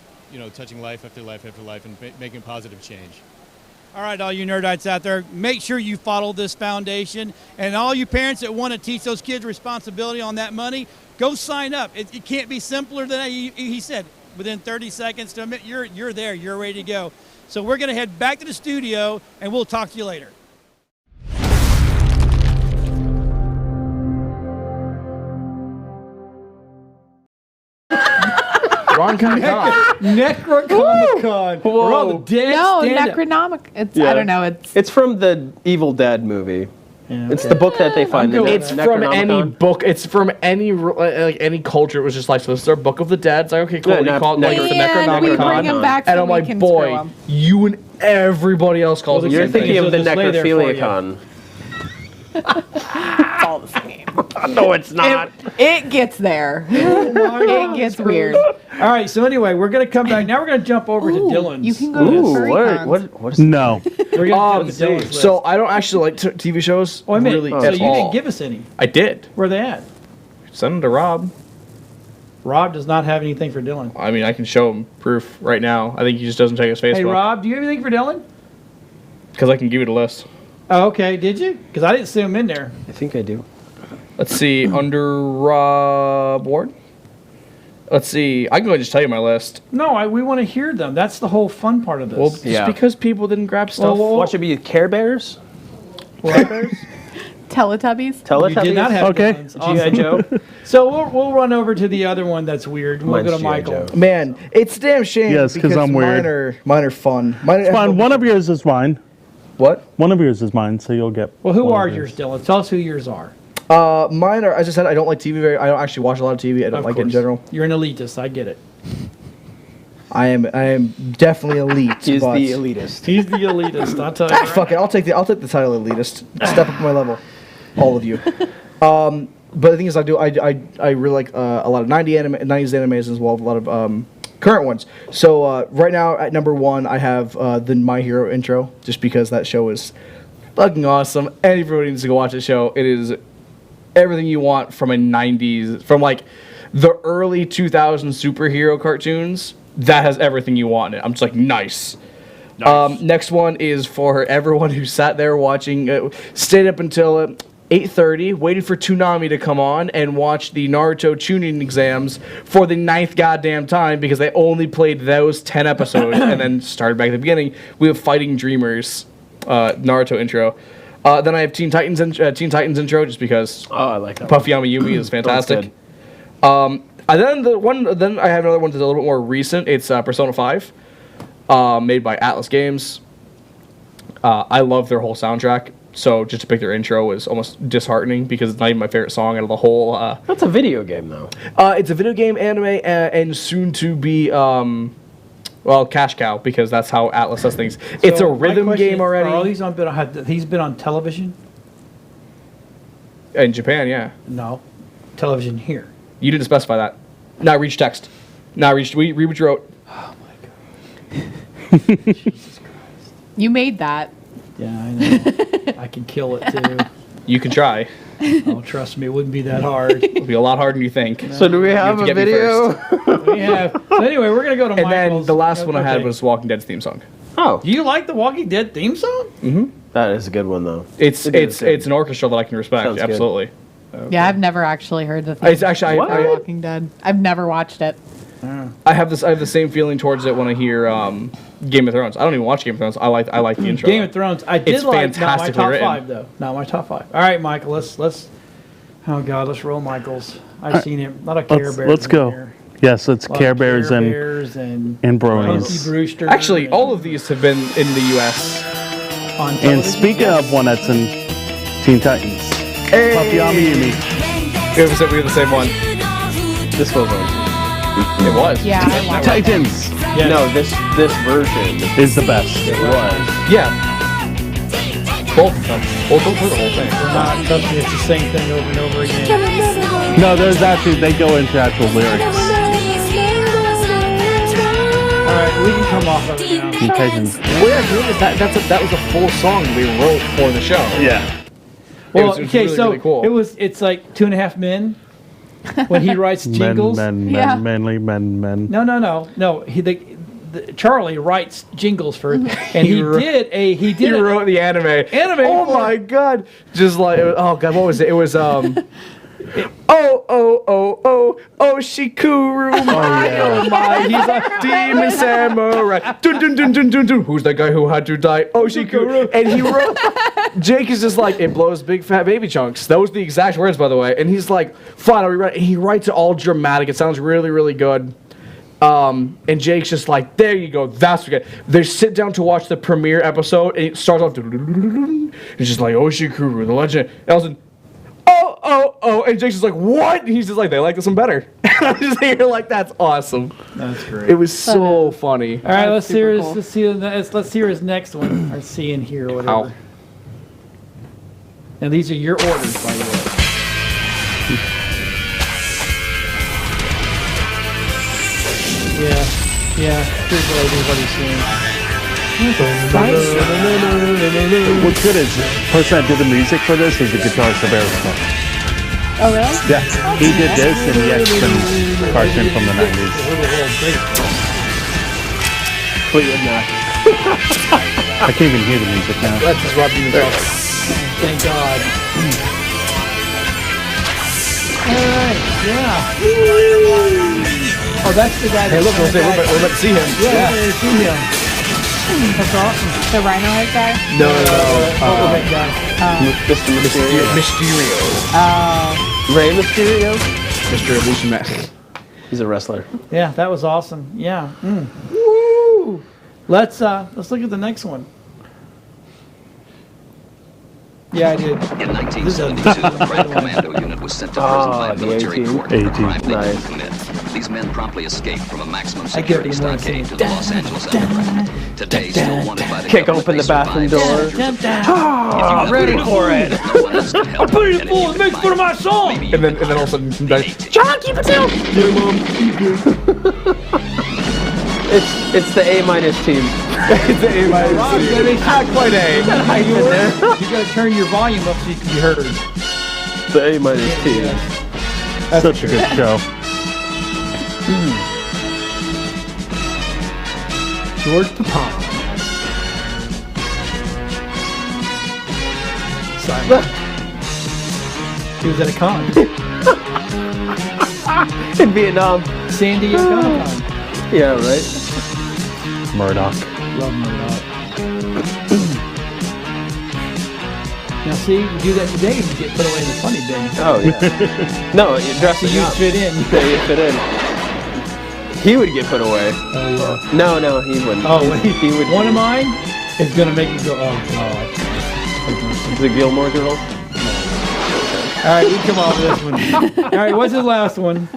S8: touching life after life after life and making positive change.
S1: All right, all you Nerdites out there, make sure you follow this foundation. And all you parents that want to teach those kids responsibility on that money, go sign up. It can't be simpler than that. He said within 30 seconds to a minute, you're there, you're ready to go. So we're going to head back to the studio, and we'll talk to you later.
S5: Wrong kind of con.
S1: Necronomicon. We're all the dead.
S4: No,
S1: stand up.
S4: Necronomic. It's
S3: Yeah.
S4: I don't know.
S3: It's from the Evil Dead movie.
S1: Yeah,
S3: It's
S1: okay.
S3: the book that they find.
S1: good with
S5: It's
S1: that.
S5: from any
S3: Necronomicon.
S5: book. It's from any like any culture. It was just like, so this is our Book of the Dead. It's like, okay, cool.
S3: Yeah,
S5: What do you call it? Like,
S3: Necronomicon.
S5: the
S4: And we bring
S5: Necronomicon.
S4: them back
S5: And
S4: so
S5: I'm
S4: we
S5: like,
S4: can screw
S5: boy,
S4: 'em.
S5: you and everybody else calls
S1: Well,
S5: it the
S3: You're
S5: same thing.
S3: thinking of the
S1: They'll just lay there for you.
S3: Necrophilicon.
S4: It's all the same.
S3: No, it's not.
S4: It gets there. It gets weird.
S1: All right, so anyway, we're going to come back. Now we're going to jump over to Dillon's.
S4: You can go to
S3: Ooh,
S4: furry cons.
S3: what is
S2: No.
S1: We're going to Dillon's list.
S5: So I don't actually like TV shows
S1: oh, I mean,
S5: really
S1: so
S5: at
S1: you
S5: all.
S1: didn't give us any.
S5: I did.
S1: Where are they at?
S5: Send them to Rob.
S1: Rob does not have anything for Dillon.
S5: I mean, I can show him proof right now. I think he just doesn't check his Facebook.
S1: Hey, Rob, do you have anything for Dillon?
S5: Because I can give you the list.
S1: Oh, okay. Did you? Because I didn't see him in there.
S3: I think I do.
S5: Let's see, under Rob Ward. Let's see. I can go ahead and just tell you my list.
S1: No, we want to hear them. That's the whole fun part of this.
S5: Well, just
S3: Yeah.
S5: because people didn't grab stuff.
S3: What should be Care Bears?
S4: Teletubbies.
S1: you did not have
S2: Okay.
S1: Dillon's.
S3: G.I.
S1: Awesome.
S3: Joe.
S1: So we'll run over to the other one that's weird. We'll
S3: Mine's
S1: go to
S3: G.I.
S1: Michael.
S3: Joe.
S5: Man, it's a damn shame.
S2: Yes, 'cause I'm weird.
S5: Mine are fun.
S2: Fine. One of yours is mine.
S5: What?
S2: One of yours is mine, so you'll get.
S1: Well, who
S2: one
S1: are
S2: of
S1: yours, Dillon? Tell us who yours are.
S5: Mine are, as I said, I don't like TV I don't actually watch a lot of TV. I don't
S1: Of
S5: like it in
S1: course.
S5: general.
S1: You're an elitist. I get it.
S5: I am definitely elite.
S3: He's
S5: but
S3: the elitist.
S1: He's the elitist. I'll tell you.
S5: Ah, fuck it. I'll take the title elitist. Step up my level, all of you. But the thing is, I really like a lot of 90s animes as well, a lot of current ones. So right now at number 1, I have the My Hero intro, just because that show is fucking awesome. Everybody needs to go watch the show. It is everything you want from a 90s, from like the early 2000s superhero cartoons. That has everything you want in it. I'm just like, nice. Next one is for everyone who sat there watching, stayed up until 8:30, waited for Toonami to come on and watch the Naruto tuning exams for the 9th goddamn time because they only played those 10 episodes and then started back at the beginning. We have Fighting Dreamers, Naruto intro. Then I have Teen Titans intro just because
S3: Oh, I like that.
S5: Puffy Yamayumi is fantastic.
S3: good.
S5: Then I have another one that's a little bit more recent. It's Persona 5, made by Atlas Games. I love their whole soundtrack, so just to pick their intro was almost disheartening because it's not even my favorite song out of the whole.
S3: That's a video game, though.
S5: It's a video game, anime, and soon to be, cash cow because that's how Atlas does things. It's a
S1: So, my
S5: rhythm
S1: question,
S5: game already.
S1: Are all these he's been on television?
S5: In Japan, yeah.
S1: No. Television here.
S5: You didn't specify that. Now reach text. Now read what you wrote.
S1: Oh my god. Jesus Christ.
S4: You made that.
S1: Yeah, I know. I can kill it too.
S5: You can try.
S1: Oh, trust me, it wouldn't be that hard.
S5: It'll be a lot harder than you think.
S3: So do we have
S5: to
S3: a
S5: get me
S3: video?
S1: We have. So anyway, we're gonna go to
S5: And
S1: Michael's.
S5: then the last one I had
S1: Okay.
S5: was Walking Dead's theme song.
S3: Oh,
S1: Do you like the Walking Dead theme song?
S3: that is a good one, though.
S5: It's
S3: It is good.
S5: it's an orchestra that I can respect.
S3: Sounds good.
S5: Absolutely.
S4: Yeah, I've never actually heard the theme
S5: It's actually
S3: What?
S5: I
S4: Walking Dead. I've never watched it.
S5: I have the same feeling towards it when I hear Game of Thrones. I don't even watch Game of Thrones. I like the intro.
S1: Game of Thrones. I did
S5: It's
S1: like not my
S5: fantastically
S1: top
S5: written.
S1: 5 though. Not my top 5. All right, Michael. Let's. Oh God, let's roll Michael's. I've seen him. Not a Care Bears.
S2: Let's
S1: in
S2: go.
S1: here.
S2: Yes, it's
S1: A lot
S2: Care
S1: of
S2: Bears and
S1: and
S2: and
S1: Punky
S2: Bronies.
S1: Brewster.
S5: Actually,
S1: and-
S5: all of these have been in the U.S.
S1: on
S2: And
S1: television.
S2: speaking of one that's in Teen Titans, Puffy Yamayumi.
S5: We have the same one.
S3: This was on.
S5: It was.
S4: Yeah, I watched it.
S2: Titans
S1: Yes.
S3: No, this version.
S2: is the best.
S3: It was.
S5: Yeah. Both of them. Well, don't play the whole thing.
S1: Not, trust me, it's the same thing over and over again.
S2: No, there's actually they go into actual lyrics.
S1: All right, we can come off of it now.
S2: Teen Titans.
S5: Well, yeah, the thing is that was a full song we wrote for the show.
S2: Yeah.
S1: Well,
S5: It was
S1: okay,
S5: really,
S1: so
S5: really cool.
S1: it's like 2.5 Men when he writes jingles.
S4: Yeah.
S2: Manly men.
S1: No. Charlie writes jingles for it, and he
S5: wrote-
S1: did
S5: He wrote the anime.
S1: Anime
S5: Oh
S1: for-
S5: my god! Just like oh god, what was it? It was Shikuru
S2: yeah.
S5: my, he's a demon samurai. Dun dun dun dun dun dun. Who's that guy who had to die? Shikuru. And he wrote. Jake is just like, it blows big fat baby chunks. That was the exact words, by the way. And he's like, fine, I'll rewrite it. And he writes it all dramatic. It sounds really, really good. And Jake's just like, there you go, that's okay. They sit down to watch the premiere episode, and it starts off, it's just like, Oshikuru, the legend. Elton, oh, and Jake's just like, what? And he's just like, they like this one better. I'm just here like, that's awesome.
S1: That's great.
S5: It was so funny.
S1: All right, let's hear his.
S4: cool.
S1: Let's hear his next one. Or see and hear, or whatever.
S5: Ow.
S1: Now these are your orders, by the way. Yeah. Here's what everybody's saying.
S2: What's good is the person that did the music for this is the guitarist of Aerosmith.
S4: Oh, really?
S2: Yeah, he did this and the X-Men cartoon from the 90s.
S3: Fleetwood Mac.
S2: I can't even hear the music now.
S5: That's just Rob himself.
S1: Thank God. All right, yeah. Oh, that's the guy.
S5: Hey, look, we're about to see him.
S1: Yeah, we're see him. That's awesome.
S4: The rhino head guy?
S5: No.
S1: That guy.
S3: Mr. Mysterio.
S5: Mysterio.
S3: Rey Mysterio?
S5: Mr. Illusion Max.
S3: He's a wrestler.
S1: Yeah, that was awesome. Yeah. Woo! Let's look at the next one. Yeah, I did.
S9: In 1972, a Red Commando unit was sent to prison by a
S3: the
S9: military
S3: A-Team.
S9: court for a crime they
S3: Nice.
S9: didn't commit. These men promptly escaped from a maximum
S1: I get
S9: security
S1: the one
S9: stockade to
S1: saying,
S9: the Los Angeles underground. Today, still wanted by the
S3: Kick
S9: government,
S3: open
S9: they
S3: the bathroom
S9: survived
S3: door.
S9: centuries of
S1: Ready for it.
S9: no one else could help.
S1: I'm putting
S9: And
S1: it full
S9: if
S1: of
S9: you
S1: mix
S9: could
S1: for my
S9: find
S1: song.
S9: maybe
S5: And then all of a sudden, some guy,
S1: John, keep it down.
S3: It's the A- team.
S5: it's an A-minus. It's not quite A.
S1: You gotta turn your volume up so you can be heard.
S3: The A- team.
S2: Such a good show.
S1: George Papon. Silent. He was at a con.
S3: In Vietnam.
S1: San Diego Comic Con.
S3: Yeah, right?
S2: Murdoch.
S1: Love Murdoch. Now see, you do that today and you get put away in the funny bin.
S3: Oh, yeah. No, you're
S1: So
S3: dressing
S1: you
S3: up.
S1: fit in.
S3: Yeah, you fit in. He would get put away.
S1: Oh,
S3: No, he wouldn't.
S1: yeah. Oh, wait.
S3: He would.
S1: One of mine is gonna make you go, oh God.
S3: The Gilmore Girls.
S1: All right, we come off this one. All right, what's the last one?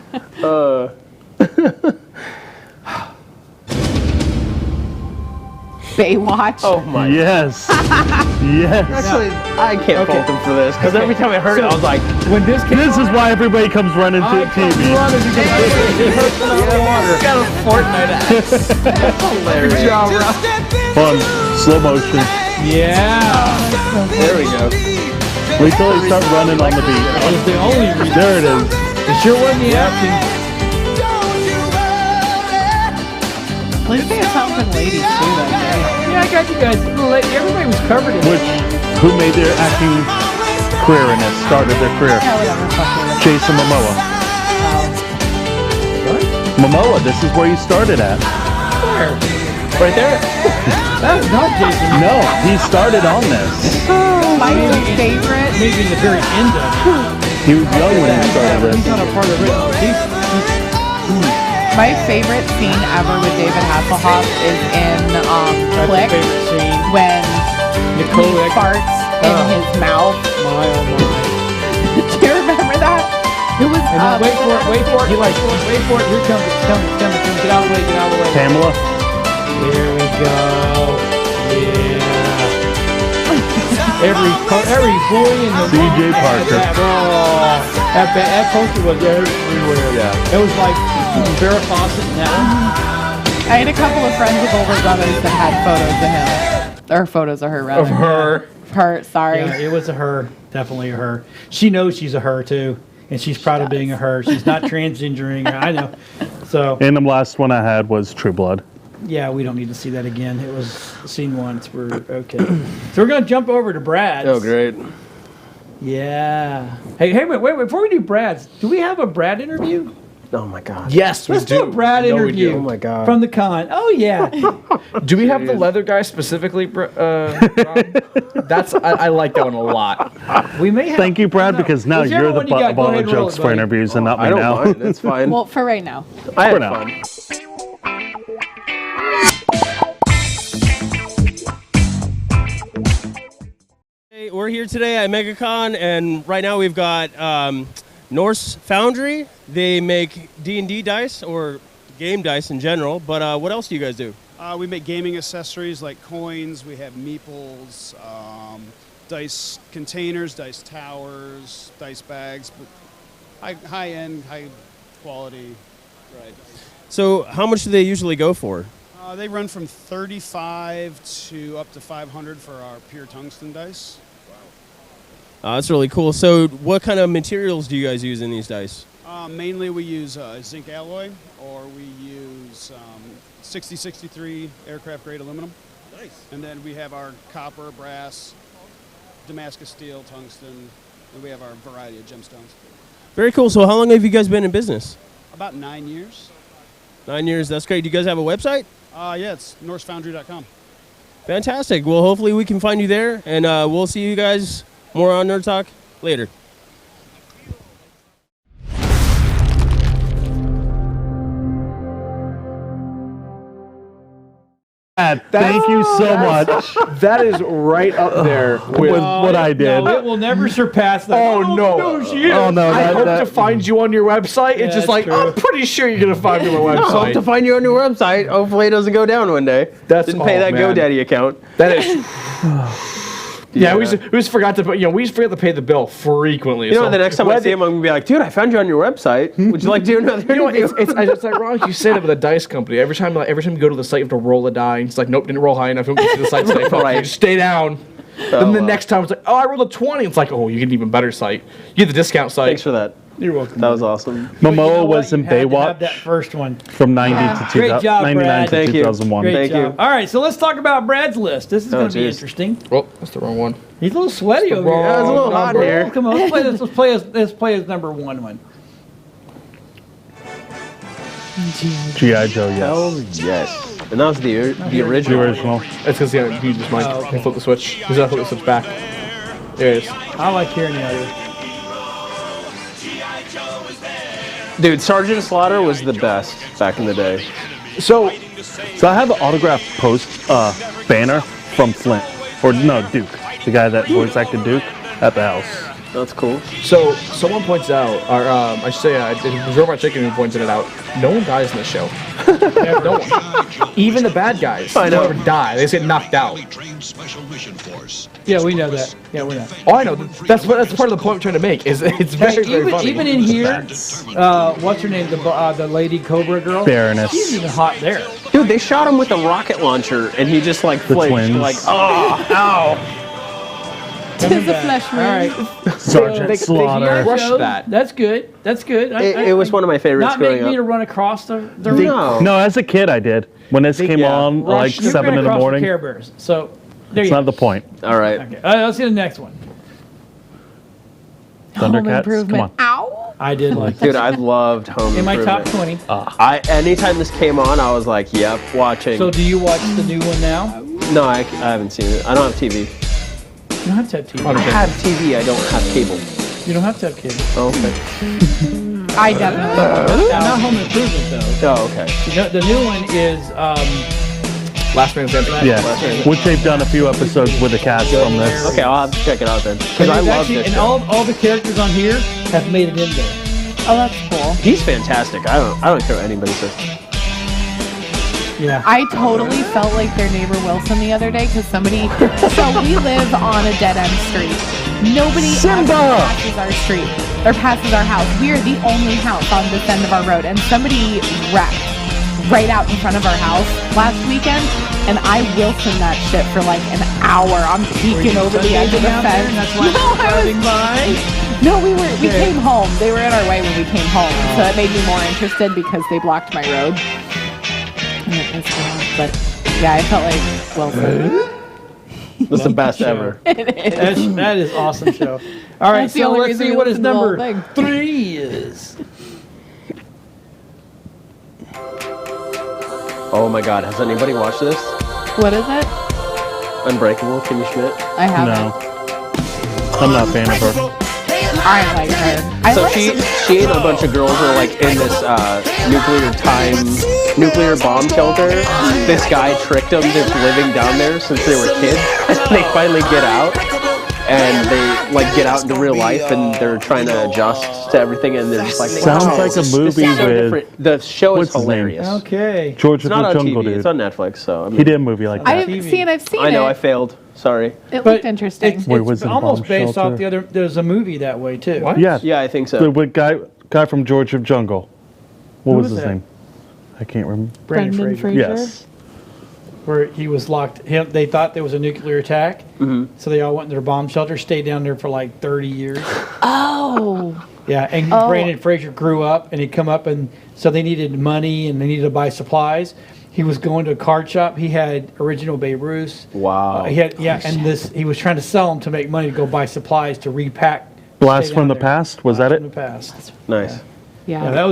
S4: Baywatch.
S3: Oh my.
S2: Yes. Yes.
S3: Actually, I can't
S1: Okay.
S3: fault him for this because every time I heard it, I was like,
S1: When this came
S2: This is why everybody comes running to the TV.
S3: got a Fortnite act. Hilarious.
S2: Fun. Slow motion.
S1: Yeah.
S3: There we go.
S2: Wait till they start running on the beat.
S1: That was the only reason.
S2: There it is.
S1: It sure wasn't the acting.
S4: At least they had something ladies too that day.
S1: Yeah, I got you guys. Everybody was covered in it.
S2: Which, who made their acting career in this? Started their career.
S4: Yeah, whatever. Fuck it.
S2: Jason Momoa. Momoa, this is where you started at.
S3: Right there.
S1: That was not Jason.
S2: No, he started on this.
S4: My favorite.
S1: Maybe in the very end of it.
S2: He was young when he started
S1: He's
S2: this.
S1: not a part of it.
S4: My favorite scene ever with David Hasselhoff is in
S1: That's my
S4: Click
S1: favorite scene.
S4: when
S1: Nicole
S4: he farts in his mouth.
S1: My oh my.
S4: Do you remember that? It was.
S1: And then wait for it. Wait for it. Here comes it. It's coming. Get out of the way. Get out of the way.
S2: Pamela.
S1: There we go. Yeah. every boy in the
S2: C.J. Parker.
S1: That poster was everywhere.
S3: Yeah.
S1: It was like Vera Fawcett and that
S4: I had a couple of friends with older brothers that had photos of him, or photos of her rather.
S5: Of her.
S4: Her. Sorry.
S1: one. Yeah, it was a her. Definitely a her. She knows she's a her too, and she's proud of being a her. She's not transgendering. I know. So
S2: And the last one I had was True Blood.
S1: yeah, we don't need to see that again. It was seen once. We're okay. So we're gonna jump over to Brad's.
S3: Oh, great.
S1: Yeah. Hey, wait. Before we do Brad's, do we have a Brad interview?
S3: Oh my God.
S5: Yes, we
S1: Let's
S5: do.
S1: do a Brad
S5: No, we
S1: interview.
S5: do.
S3: Oh my God.
S1: From the con. Oh yeah.
S5: Do we have the leather guy specifically, Rob? I like that one a lot.
S1: We may have.
S2: Thank you, Brad,
S1: no.
S2: because now
S1: Whichever
S2: you're the
S1: one you
S2: butt
S1: got,
S2: of
S1: go
S2: all
S1: ahead
S2: the
S1: and roll
S2: jokes
S1: it,
S2: for
S1: buddy.
S2: interviews and not me
S3: I don't
S2: now.
S3: mind. That's fine.
S4: Well, for right now.
S3: I had
S2: for now.
S3: fun.
S10: We're here today at MegaCon, and right now we've got Norse Foundry. They make D&D dice, or game dice in general, but what else do you guys do?
S11: We make gaming accessories like coins. We have meeples, dice containers, dice towers, dice bags, but high-end, high quality. Right.
S10: So how much do they usually go for?
S11: They run from 35 to up to 500 for our pure tungsten dice.
S10: That's really cool. So what kind of materials do you guys use in these dice?
S11: Mainly we use zinc alloy, or we use 6063 aircraft grade aluminum.
S10: Nice.
S11: And then we have our copper, brass, Damascus steel, tungsten, and we have our variety of gemstones.
S10: Very cool. So how long have you guys been in business?
S11: About 9 years.
S10: 9 years. That's great. Do you guys have a website?
S11: Yeah, it's norsefoundry.com.
S10: Fantastic. Well, hopefully we can find you there, and we'll see you guys more on Nerd Talk later.
S2: Thank you so much
S5: That is right up there
S2: with what I did.
S1: No, it will never surpass that.
S5: Oh, no.
S2: Oh, no.
S5: I hope
S2: that-
S5: to find you on your website. It's just
S1: that's
S5: like,
S1: true.
S5: I'm pretty sure you're going to find me on my
S3: I hope to
S5: website.
S3: find you on your website. Hopefully it doesn't go down one day. Didn't pay that
S5: man.
S3: GoDaddy account.
S5: That is... Yeah, we just forgot to put, we just forget to pay the bill frequently.
S3: You know,
S5: so
S3: the next time I see him, I'm going to be like, dude, I found you on your website. Would you like to do another
S5: You know,
S3: interview?
S5: it's ironic you say that with a dice company. Every time you go to the site, you have to roll a die. It's like, nope, didn't roll high enough. You don't get to the site today.
S3: Right.
S5: You just stay down. Then the next time, it's like, oh, I rolled a 20. It's like, oh, you get an even better site. You get the discount site.
S3: Thanks for that.
S1: You're welcome.
S3: That was awesome.
S1: But you know
S2: Momoa
S1: what?
S2: was in
S1: You had to have
S2: Baywatch
S1: that first one.
S2: from 90 to
S1: Great job,
S2: 99
S1: Brad.
S2: to
S3: Thank you.
S2: 2001.
S1: Great
S3: Thank
S1: job.
S3: you.
S1: All right, so let's talk about Brad's list. This is going to be
S3: geez.
S1: interesting.
S5: Oh, that's the wrong one.
S1: He's a little sweaty over here.
S3: Yeah, it's a little hot in here.
S1: Come on, let's play his number one.
S2: G.I. Joe, yes.
S3: Oh, yes. And that was the
S2: The
S3: original.
S2: original.
S5: It's because he just might
S1: okay.
S5: flip the switch. He's going to flip the switch back. There it is.
S1: I like hearing the other.
S3: Dude, Sergeant Slaughter was the best back in the day.
S2: So I have an autographed banner from Flint. Or no, Duke. The guy that voice acted Duke at the house.
S3: That's cool.
S5: So someone points out, or I should say, it was Robot Chicken who pointed it out. No one dies in this show. No one. Even the bad guys
S3: I know.
S5: never die. They just get knocked out.
S1: Yeah, we know that. Yeah, we know.
S5: Oh, I know. That's part of the point I'm trying to make. Is it's very, very funny.
S1: Even in here, what's her name? The Lady Cobra girl.
S2: Baroness.
S1: She's even hot there.
S3: Dude, they shot him with a rocket launcher, and he just like
S2: The
S3: flinched.
S2: twins.
S3: Like, oh, ow.
S4: Tis the flesh
S1: All
S4: wound.
S1: right.
S2: Sergeant Slaughter.
S5: Rush
S1: Shows.
S5: that.
S1: That's good. That's good.
S3: It was one of my favorites
S1: Not
S3: growing
S1: make me to
S3: up.
S1: run across the
S3: No.
S2: No, as a kid I did. When this came on like
S1: Rush, you've
S2: 7
S1: been
S2: in the
S1: across
S2: morning.
S1: Care Bears. So there
S2: It's
S1: you go.
S2: not the point.
S3: All right.
S1: Okay. Let's see the next one.
S4: Home
S2: Thundercats, come
S4: Improvement.
S2: on.
S4: Ow.
S1: I did like
S3: Dude, I loved Home
S1: in my top
S3: Improvement.
S1: 20.
S3: Anytime this came on, I was like, yep, watching.
S1: So do you watch the new one now?
S3: No, I haven't seen it. I don't have TV.
S1: You don't have to have TV.
S3: I have TV, I don't have cable.
S1: You don't have to have kids.
S3: Oh, okay.
S4: I definitely.
S1: Not Home Improvement though.
S3: Oh, okay.
S1: The new one is
S5: Last Man Standing.
S2: Yeah, which they've done a few episodes with the cast from this.
S3: Okay, I'll have to check it out then. Because
S1: and
S3: I
S1: it's
S3: love
S1: actually,
S3: this
S1: and
S3: show.
S1: all the characters on here have made it in there.
S4: Oh, that's cool.
S3: He's fantastic. I don't care what anybody says.
S1: Yeah.
S4: I totally felt like their neighbor Wilson the other day because somebody. So we live on a dead end street. Nobody ever passes our street or passes our house. We are the only house on this end of our road, and somebody wrecked right out in front of our house last weekend. And I Wilson that shit for like an hour. I'm peeking over the edge of the fence. No, we came home. They were in our way when we came home, so that made me more interested because they blocked my road. And it pissed me off. But yeah, I felt like Wilson.
S3: That's the best ever.
S1: That is awesome show. All right,
S4: That's the
S1: so
S4: only
S1: let's
S4: reason
S1: see
S4: we
S1: what his
S4: listen to the whole
S1: number
S4: thing.
S1: 3 is.
S3: Oh my god, has anybody watched this?
S4: What is it?
S3: Unbreakable, Kimmy Schmidt?
S4: I haven't.
S2: No. I'm not a fan of her.
S4: I like her.
S3: So she and a bunch of girls are like in this nuclear bomb shelter. This guy tricked them to living down there since they were kids. And they finally get out. and they like get out into real life and they're trying to adjust to everything, and they're just like,
S2: Sounds
S3: wow,
S2: like a
S3: this is
S2: movie
S3: so
S2: with-
S3: different. The show
S2: what's
S3: is
S2: his name?
S3: hilarious.
S1: Okay.
S2: George
S3: It's
S2: of
S3: not
S2: the
S3: on
S2: Jungle,
S3: TV.
S2: dude.
S3: It's on Netflix. So I mean,
S2: He did a movie like
S4: I
S2: that.
S4: haven't seen. I've seen
S3: I know.
S4: it.
S3: I failed. Sorry.
S4: It
S1: But
S4: looked interesting.
S1: It's,
S2: Where
S1: it's
S2: was it,
S1: almost
S2: bomb
S1: based off
S2: shelter?
S1: the other. There's a movie that way too.
S5: What?
S2: Yeah,
S3: Yeah, I think so.
S2: the guy from George of Jungle. What
S1: Who
S2: was
S1: was
S2: his
S1: that?
S2: name? I can't remember.
S1: Brandon
S4: Brendan
S1: Fraser.
S4: Fraser.
S2: Yes.
S1: Where he was locked. They thought there was a nuclear attack, so they all went to their bomb shelter, stayed down there for like 30 years.
S4: Oh.
S1: Yeah, and
S4: Oh.
S1: Brandon Fraser grew up, and he'd come up, and so they needed money, and they needed to buy supplies. He was going to a card shop. He had original Babe Ruth.
S3: Wow.
S1: He had he was trying to sell them to make money to go buy supplies to repack.
S2: Blast
S1: stay
S2: from
S1: down
S2: the
S1: there.
S2: Past? Was
S1: Blast
S2: that
S1: from
S2: it?
S1: the past.
S3: Nice.
S1: Yeah, that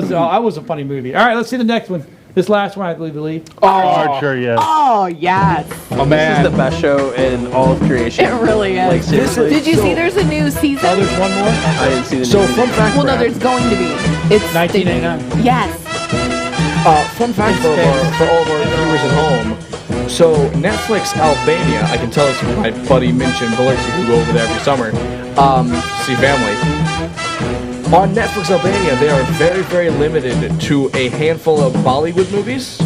S1: was a funny movie. All right, let's see the next one. This last one, I believe.
S2: Archer, yes.
S4: Oh yes.
S5: Oh
S3: This is the best show in all of creation.
S4: It really is.
S3: Like, seriously.
S4: Did you see there's a new season?
S1: Oh, there's one more.
S3: I didn't see the
S5: So
S3: new
S5: fun fact.
S4: Well, no,
S5: Brad.
S4: there's going to be. It's
S1: 1989.
S4: Yes.
S5: Fun fact for all of our viewers at home. So Netflix Albania, I can tell this from my buddy Minchin Balersi, who go over there every summer, see family. On Netflix Albania, they are very, very limited to a handful of Bollywood movies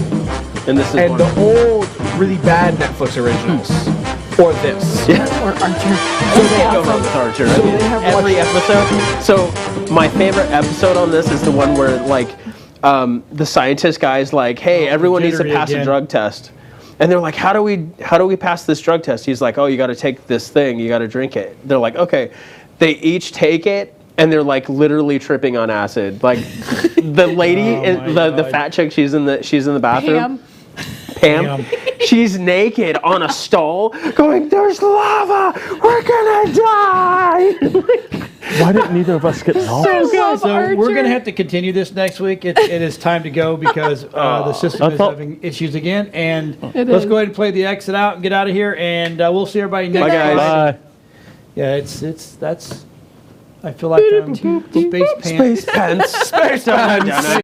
S3: And this is
S5: and
S3: one.
S5: the old, really bad Netflix originals. Or this.
S4: Or Archer.
S3: Can't go wrong with Archer. I mean, every episode. So my favorite episode on this is the one where like the scientist guy's like, "Hey, everyone needs to
S1: jittery
S3: pass a
S1: again.
S3: drug test," and they're like, "How do we pass this drug test?" He's like, "Oh, you got to take this thing. You got to drink it." They're like, "Okay." They each take it. And they're like literally tripping on acid. Like the lady, the fat chick, she's in the bathroom. Pam. She's naked on a stall, going, "There's lava. We're gonna die."
S2: Why didn't neither of us get help?
S1: So we're going to have to continue this next week. It is time to go because the system is having issues again. And let's go ahead and play the exit out and get out of here. And we'll see everybody next
S3: Bye, guys.
S1: Friday. Yeah, that's. I feel like I'm space pants.
S3: Space pants. Space pants.